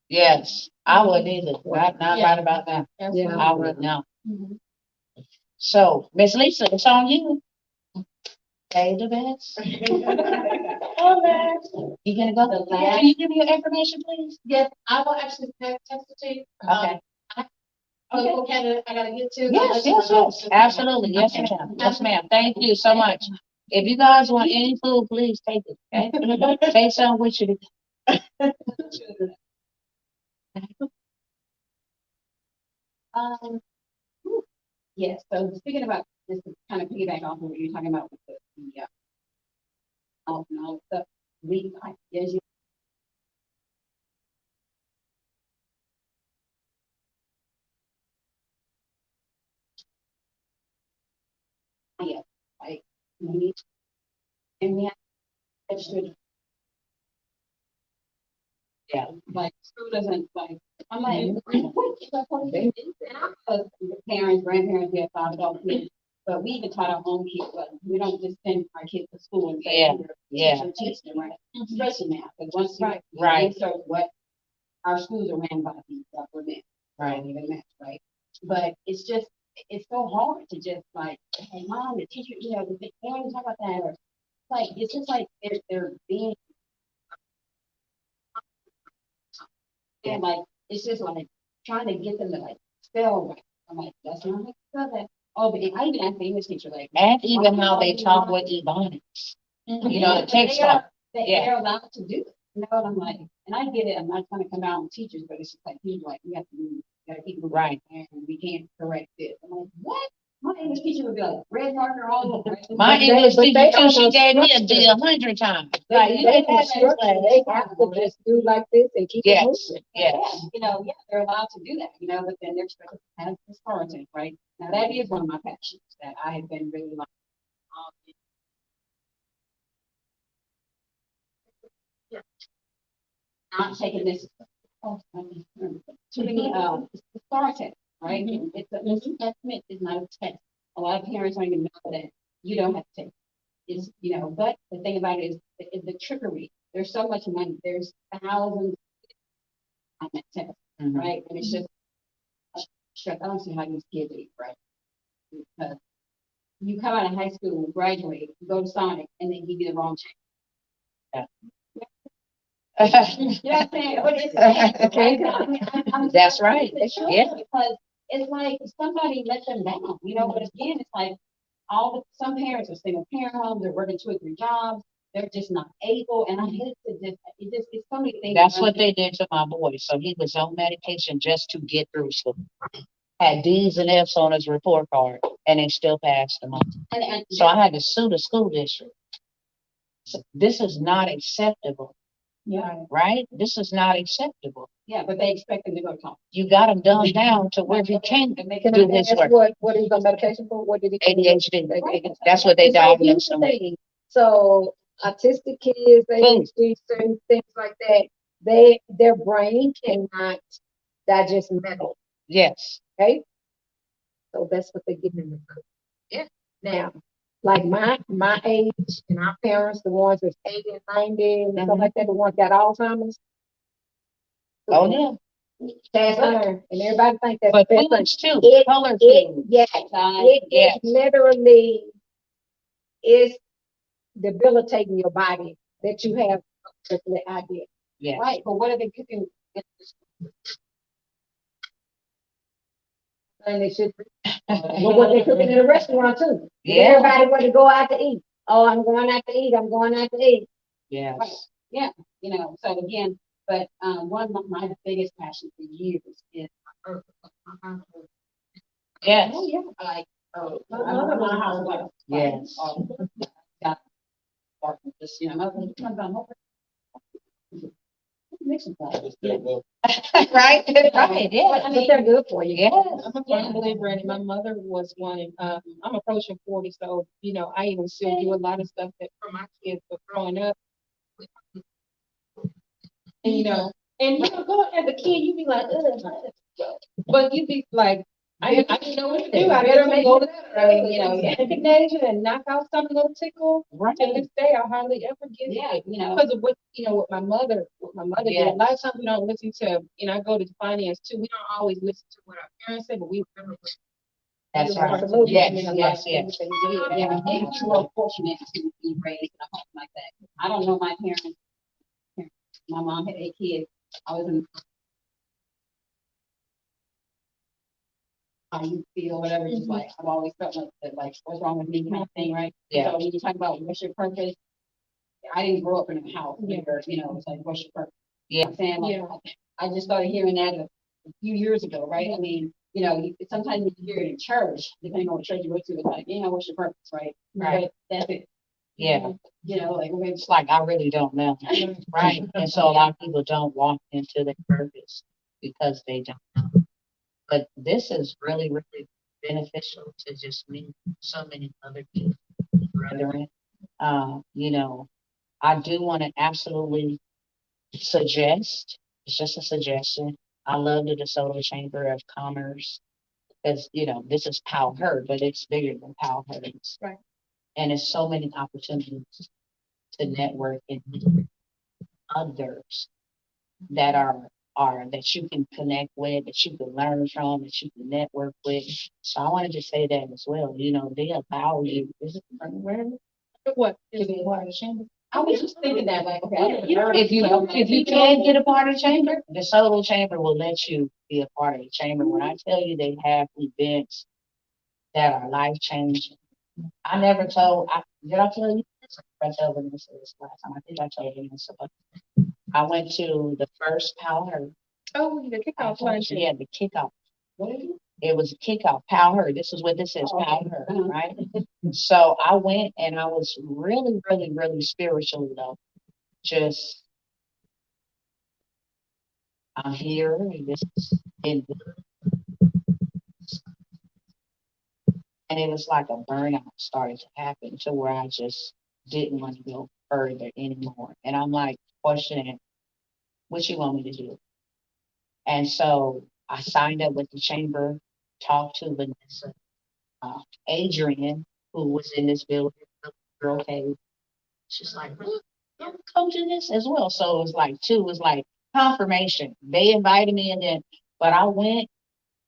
Yes. I wouldn't either. Not right about that. Yeah. I would not. So, Miss Lisa, it's on you. Say the best. You gonna go? Can you give me your information, please? Yes, I will actually text it to you. Okay. Okay, I gotta get to. Yes. Absolutely. Yes, ma'am. Yes, ma'am. Thank you so much. If you guys want any food, please take it. Okay? Take some with you. Um, yes, so speaking about this, is kind of piggyback off of what you're talking about with the health and all the stuff, as you. Yeah, like, we need, and we have extra. Yeah, like, school doesn't, like, I'm like, and I'm the parents, grandparents, we have 5 adult kids. But we even taught our own kids, but we don't just send our kids to school and say, teach them, right? Especially now, because once you research what our schools are ran by these government, right? Even match, right? But it's just, it's so hard to just like, hey, mom, the teacher, the parents talk about that, or like, it's just like they're being, and like, it's just like trying to get them to like spell right. I'm like, that's not how you spell that. Oh, but I even asked the English teacher, like, And even how they talk with Ebonics. The text talk. They're allowed to do it. You know, and I'm like, and I get it. I'm not trying to come out on teachers, but it's just like, he's like, we have to keep moving. Right. And we can't correct this. I'm like, what? My English teacher would be like, red marker all over. Right? My But English they teacher too, she on gave me a structure. D 100 times. They Like, you ain't have had that structure, class. they have to just do like this and keep it Yes, moving. yes. Yeah, you know, yeah, they're allowed to do that, you know, but then they're expected to have this content, right? Now, that is one of my passions that I have been really like, um, not taking this, too many, it's the STAR test, right? It's an assessment, it's not a test. A lot of parents don't even know that you don't have to take it. It's, you know, but the thing about it is the trickery. There's so much money, there's thousands on that test, Mhm. right? And it's just, I don't see how these kids eat, right? Because you come out of high school, graduate, you go to Sonic, and they give you the wrong check. You know what I'm saying? But it's sad, okay? That's right. It's true, Yeah. because it's like somebody let them down, you know, but again, it's like some parents are single parent homes, they're working 2 or 3 jobs, they're just not able, and I hate to it's so many things. That's what they did to my boy. So he was on medication just to get through school. Had D's and F's on his report card, and they still passed him on. And So I had to sue the school district. So this is not acceptable, yeah, right? This is not acceptable. yeah, but they expect them to go to college. You got him dumbed down to where he can't And they Can do I his ask work. what he's on medication for? What did he? ADHD. Right. That's what they And so here's diagnosed the him with. thing. So autistic kids, ADHD, certain things like that, their brain cannot digest metal. Yes. Okay. So that's what they give them. Yeah. Now, like my age and our parents, the ones that's 80 and 90 and stuff like that, the ones got Alzheimer's. Oh, yeah. Cast iron, and everybody think that's But the best foods too, thing. color food. Yes, it Yes. is literally is debilitating your body that you have the idea. Yes. Right, but what are they cooking? And they should, but what they're cooking in a restaurant too. Yeah. Everybody want to go out to eat. Oh, I'm going out to eat. I'm going out to eat. Yes. Right. Yeah, you know, so again, but one of my biggest passions for years is Yes. oh yeah, like I'm my house wife. Yes. Got just you know, mix some things. Right, right, yeah. But they're good for you. Yes. I'm a firm believer in it. My mother was one, and I'm approaching 40, so you know I even still do a lot of stuff that for my kids. But growing up, and going as a kid, you be like, ugh, but you be like, I didn't know what to do. I better make go to teenager and knock out some little tickle. Right. To this day, I hardly ever get it. You know, Because of what my mother did. A lot of times we don't listen to, I go to finance too. We don't always listen to what our parents say, but we remember what That's right. Absolutely. Yes, yes, yes. yeah, and you were fortunate to be raised in a home like that. I don't know my parents. My mom had 8 kids. I was in how you feel, whatever, just like I've always felt like that, like what's wrong with me kind of thing, right? Yeah. So when you talk about what's your purpose, I didn't grow up in a house where, it's like what's your purpose? Yeah. I'm saying like I just started hearing that a few years ago, right? I mean, sometimes you hear it in church, depending on what church you go to, it's like, what's your purpose, right? Right. But that's it. Yeah. Like It's like I really don't know. Right. And so a lot of people don't walk into their purpose because they don't know. But this is really, really beneficial to just meet so many other people, brethren. I do want to absolutely suggest, it's just a suggestion. I love the DeSoto Chamber of Commerce because, this is POWHER, but it's bigger than POWHER. Right. And it's so many opportunities to network and meet others that are that you can connect with, that you can learn from, that you can network with. So I wanted to say that as well. They allow you. Is it where? What? To be a part of the chamber. I was just thinking that, like, okay, If you can't get a part of the chamber, the solo chamber will let you be a part of the chamber. When I tell you they have events that are life changing. I never told. Did I tell you? I told Vanessa this last time. I think I told Vanessa. I went to the first POWHER. Oh, the kickoff lunch. Yeah, the kickoff. What is it? it was a kickoff, POWHER. This is what this is, POWHER, right? So I went and I was really, really, really spiritually though. Just, I'm here and this is in, and it was like a burnout started to happen to where I just didn't want to go further anymore. And I'm like questioning, what you want me to do? And so I signed up with the chamber, talked to Vanessa, Adrian, who was in this building, girl cave. She's like, look, I'm coaching this as well. So it was like two, it was like confirmation. They invited me and then, but I went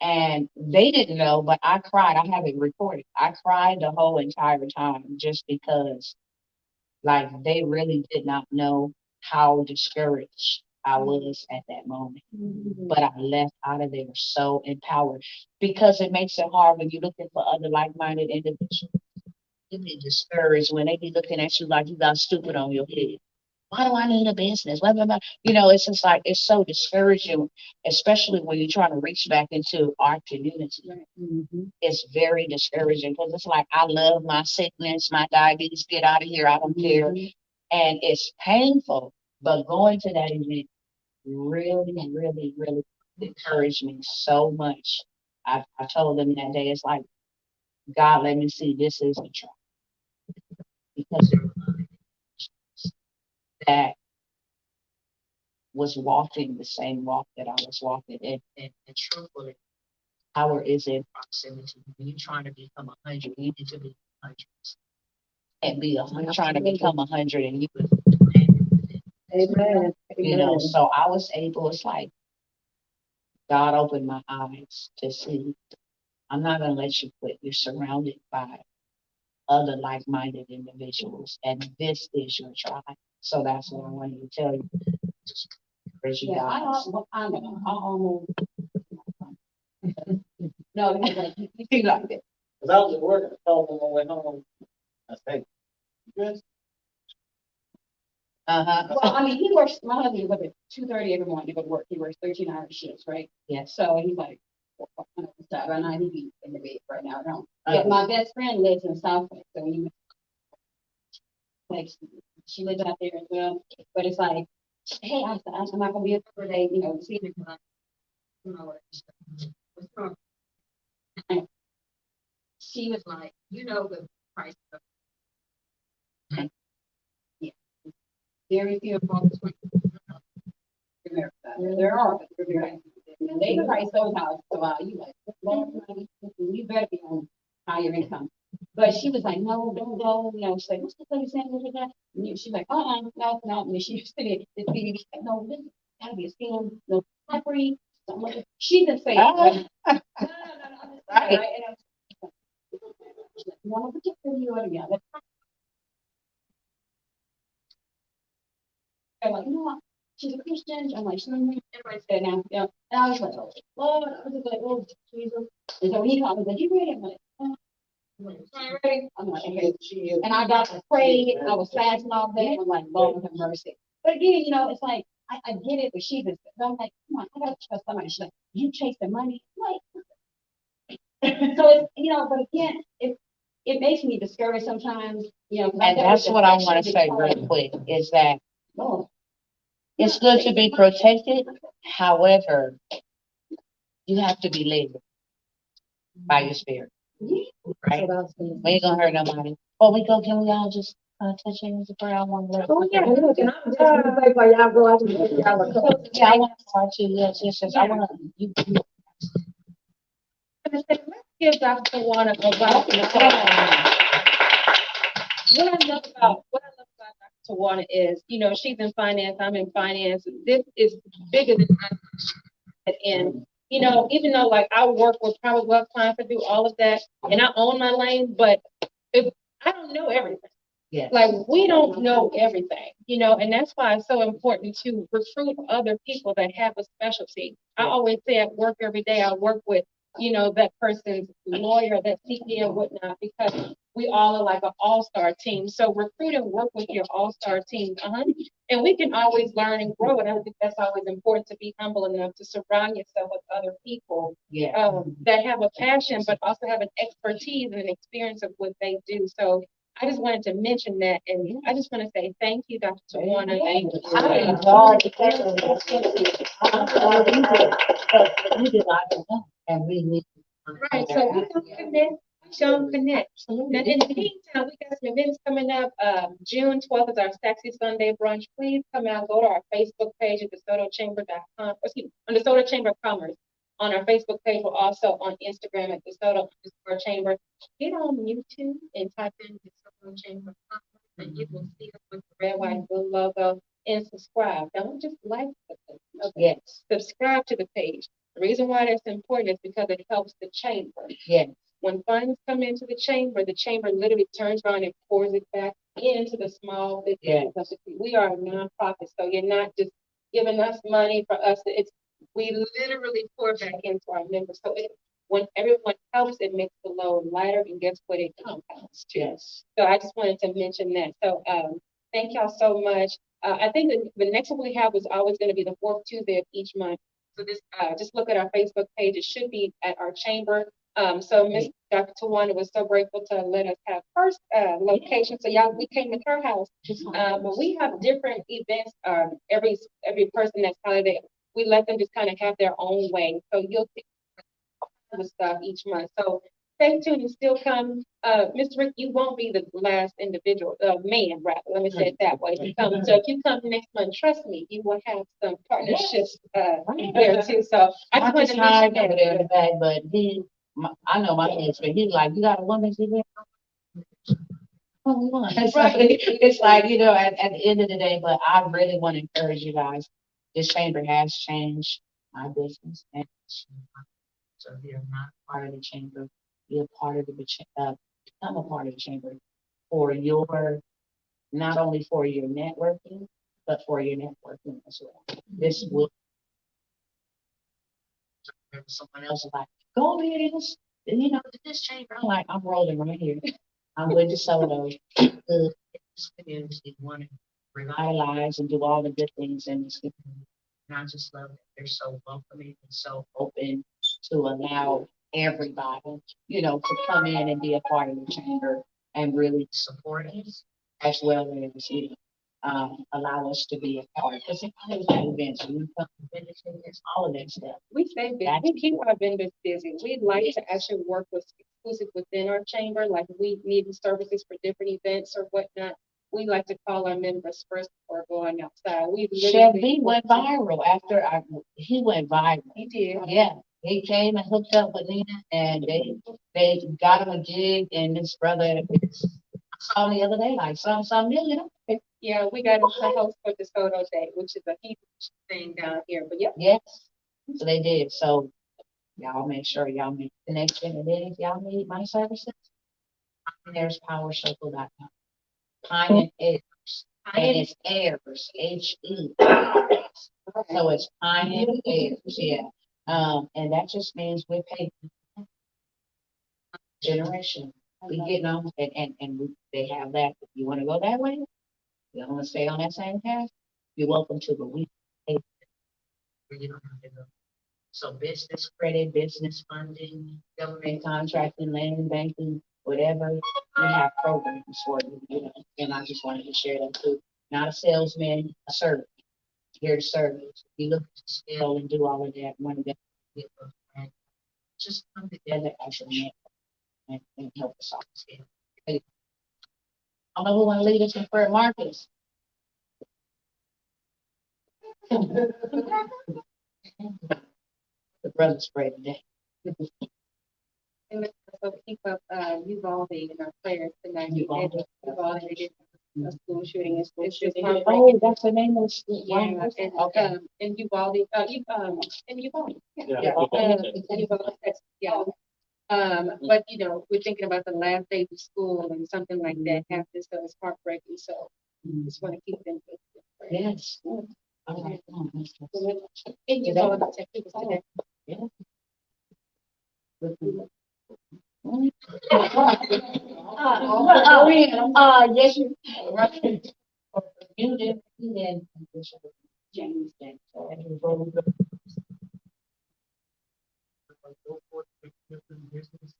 and they didn't know, but I cried. I have it recorded. I cried the whole entire time just because like they really did not know how discouraged I was at that moment. But I left out of there so empowered because it makes it hard when you're looking for other like-minded individuals. You be discouraged when they be looking at you like you got stupid on your head. Why do I need a business? Blah, blah, blah. You know, it's just like, it's so discouraging, especially when you're trying to reach back into our community. It's very discouraging because it's like, I love my sickness, my diabetes, get out of here, I don't care. And it's painful, but going to that event really, really, really encouraged me so much. I told them that day, it's like, God, let me see this is a try. Because there were other that was walking the same walk that I was walking. And truthfully, power is in proximity. When you're trying to become 100, you need to be 100. And be 100, trying to become 100 and you Amen. you know, so I was able, it's like God opened my eyes to see, I'm not gonna let you quit. You're surrounded by other like-minded individuals, and this is your tribe. So that's what I wanted to tell you. Just encourage you Yeah, guys. I know, I almost. No, because like, you He liked it. Cause I was at work, I called on my way home. I said, you good? well, I mean, he works, my husband was up at 2:30 every morning to go to work. He works 13-hour shifts, right? Yeah. So he's like, right now, he'd be in the bed right now. I don't. But my best friend lives in Southwick, so he like, she lives out there as well. But it's like, hey, I'm not gonna be up for a day, you know, see me because I, she was like, you know, the price of yeah, very few folks. There are, but they're very expensive. And they price those houses, so you like, Lord, you better be on higher income. But she was like, no, don't go. You know, she's like, what's the place saying? And she's like, no, no. And she used to be, the baby, she's like, no, this gotta be a scam, no slippery. She didn't say, no. Right. And I'm she's like, no, what you do together? I'm like, no, she's a Christian. I'm like, everybody said now, you know. And I was like, oh, Lord, I was just like, oh, Jesus. And so he called me, like, you ready? I'm like, oh. I'm like, okay. And I got to pray. I was fasting all day. I'm like, Lord, have mercy. But again, you know, it's like, I get it, but she's just, I'm like, come on, I gotta trust somebody. She's like, you chase the money. I'm like, so it's, you know, but again, it makes me discouraged sometimes, you know. And that's what I want to say real quick is that it's good to be protected. However, you have to be led by your spirit, right? We ain't gonna hurt nobody. Oh, can we all just touch hands and pray? I want to. Oh, yeah, look, and I'm just gonna say for y'all go out and give y'all a cup. Yeah, I want to start you. Yes, yes, yes. I want you. Let's give Dr. Tawana a round of applause. What I love about Dr. Tawana is, you know, she's in finance, I'm in finance. This is bigger than I and you know, even though like I work with private wealth clients, I do all of that, and I own my lane, but if I don't know everything. Yes. Like we don't know everything, you know, and that's why it's so important to recruit other people that have a specialty. I always say at work every day, I work with, you know, that person's lawyer, that CPA and whatnot, because we all are like an all-star team. So recruit and work with your all-star team. And we can always learn and grow. And I think that's always important to be humble enough to surround yourself with other people Yeah. that have a passion, but also have an expertise and an experience of what they do. So I just wanted to mention that, and I just want to say thank you, Dr. Tawana. Thank you. I enjoyed the question. I'm glad you did, because we did like it, and we need. Right, so we don't connect, don't connect. Now, in the meantime, we got some events coming up. June 12th is our Sexy Sunday brunch. Please come out, go to our Facebook page at DeSotoChamber.com, excuse me, on DeSoto Chamber of Commerce. On our Facebook page, we're also on Instagram at DeSoto_Chamber. Get on YouTube and type in DeSoto Chamber of Commerce, and you will see us with the red, white, and blue logo. And subscribe. Don't just like the page. Okay. Yes, Subscribe to the page. The reason why that's important is because it helps the chamber. yes, When funds come into the chamber literally turns around and pours it back into the small businesses of the community. We are a nonprofit, so you're not just giving us money for us. We literally pour back into our members. So when everyone helps, it makes the load lighter, and guess what? It compounds too. yes. So I just wanted to mention that. So thank y'all so much. I think the next one we have is always going to be the fourth Tuesday of each month. So just look at our Facebook page. It should be at our chamber. So Miss Dr. Tawana was so grateful to let us have first location. So y'all, we came to her house. But we have different events. Every person that's holiday, we let them just kind of have their own way. So you'll see the stuff each month. So stay tuned and still come. Mr. Rick, you won't be the last individual, man, rather. Let me say it that way. So if you come next month, trust me, you will have some partnerships there too. So I just wanted to mention over there in the that. back, but I know my husband, he's like, you got a woman's event? It's like, it's like, at the end of the day, but I really want to encourage you guys. This chamber has changed my business. And so if you're not part of the chamber, you're part of become a part of the chamber for not only for your networking, but for your networking as well. This will, someone else is like, go over here to this chamber. I'm like, I'm rolling right here. I'm with DeSoto. This community want to revitalize and do all the good things in this community. And I just love that they're so welcoming and so open to allow everybody, to come in and be a part of the chamber and really support us, as well as, allow us to be a part. Because if I was at events, we come to vendors, all of that stuff. We stay busy. We keep our vendors busy. We'd like to actually work with exclusive within our chamber, like we need services for different events or whatnot. We like to call our members first before going outside. We Chef literally B went viral after he went viral. He did. Yeah, he came and hooked up with Nina, and they got him a gig, and his brother I saw him the other day, like some million. Yeah, we got him to host for the Soto Day, which is a huge thing down here. But yep. Yes, so they did. So y'all make sure y'all make the connection, and then if y'all need my services, there's PowerCircle.com. Pine and Airs, and it's Airs, HE. So it's Pine and Airs, yeah. And that just means we're paid generation. We getting on, they have that. If you want to go that way, you don't want to stay on that same path, you're welcome to, but we pay. You don't have to go. So business credit, business funding, government contracting, land banking, whatever, we have programs for you, and I just wanted to share that too. Not a salesman, a servant. Here to serve you. You look to scale and do all of that, one of them, just come together as a network and help us all scale. I don't know who want to lead us in prayer, Marcus. The brothers pray today. And so keep up Uvalde and our players tonight. Uvalde. Uvalde, they did a school shooting. It's just Oh, heartbreaking. that's the name of the school. Yeah, and Okay. in Uvalde, in Uvalde. Yeah. In Uvalde, Texas, yeah. But we're thinking about the last days of school and something like that happens, so it's heartbreaking. So just want to keep them. Yes. All right. In Uvalde, Texas today. Yeah. Yes, you. You did. James did. Go forth with different business.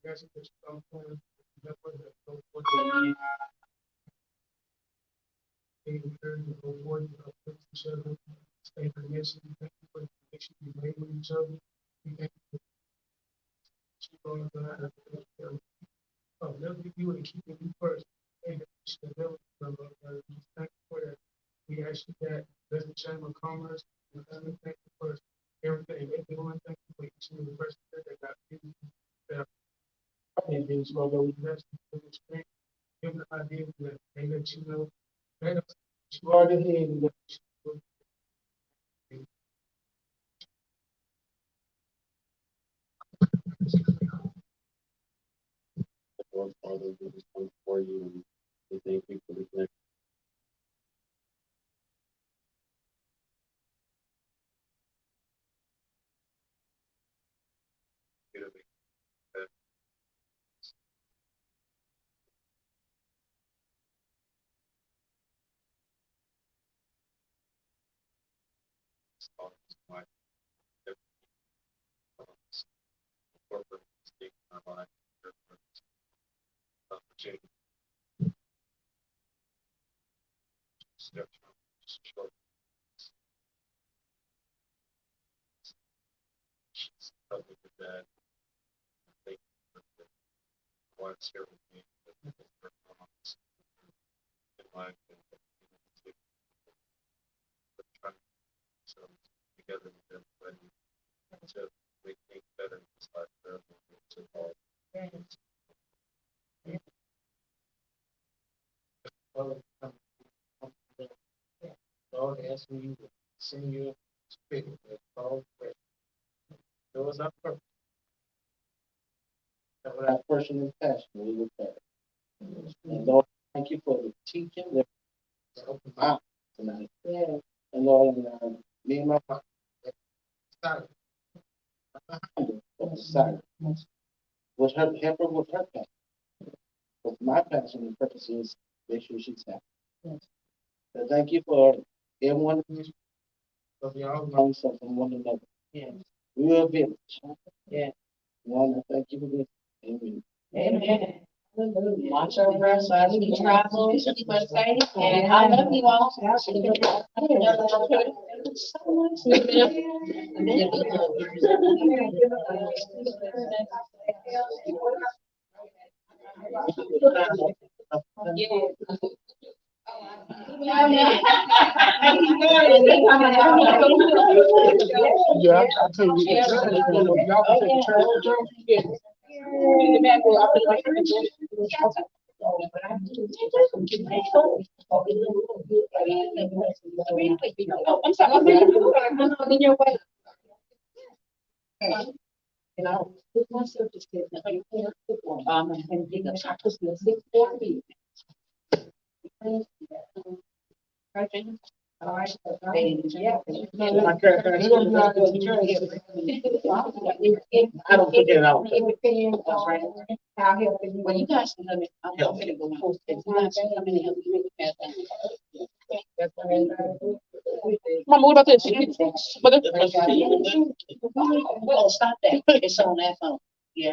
Guys, it's some point, that's what it is. Go forth. They encourage you to go forth, uplift each other, stay connected. Thank you for the connection you made with each other. We thank you for keep on the never give you and keeping you first. And you should never thank you for that. We ask you that, bless the Chamber of Commerce, and thank you for everything. Everyone, thank you for each and every person that got given that and things go we bless you for this thing. Give the idea that they let you know that you are the head and that you Lord Father, we just come before you and we thank you for the connection. Corporate mistake in our lives. Opportunity. Step short. Help me with that. Thank you for the ones here with me. In life and trying to together with everybody to make things better in this life for everyone to all. Lord, ask me to send you a spirit that's called prayer. It was our purpose. That was our personal passion. We look at it. And Lord, thank you for the teaching that opened my eyes tonight. Yeah. And Lord, me and my wife, was her help her with her passion. But my passion and purpose is make sure she's happy. Yes. So thank you for everyone in this. Because we all learn something from one another. Yes. We are a village. Yeah. Lord, I thank you for this. Amen. Amen. Watch over us as we travel, keep us safe, and I love you all. Yeah, I'll tell you. Y'all can take a turn. Oh, I'm sorry. I'm in your way. You know, put myself to sleep. And pick up chocolate for 6:40. All right. Yeah. I don't forget it out. It depends on how healthy you Well, you guys can let me, I'm gonna go and post it. You guys can come in and help me with that. Mama, what about this? Well, stop that. It's on that phone. Yeah.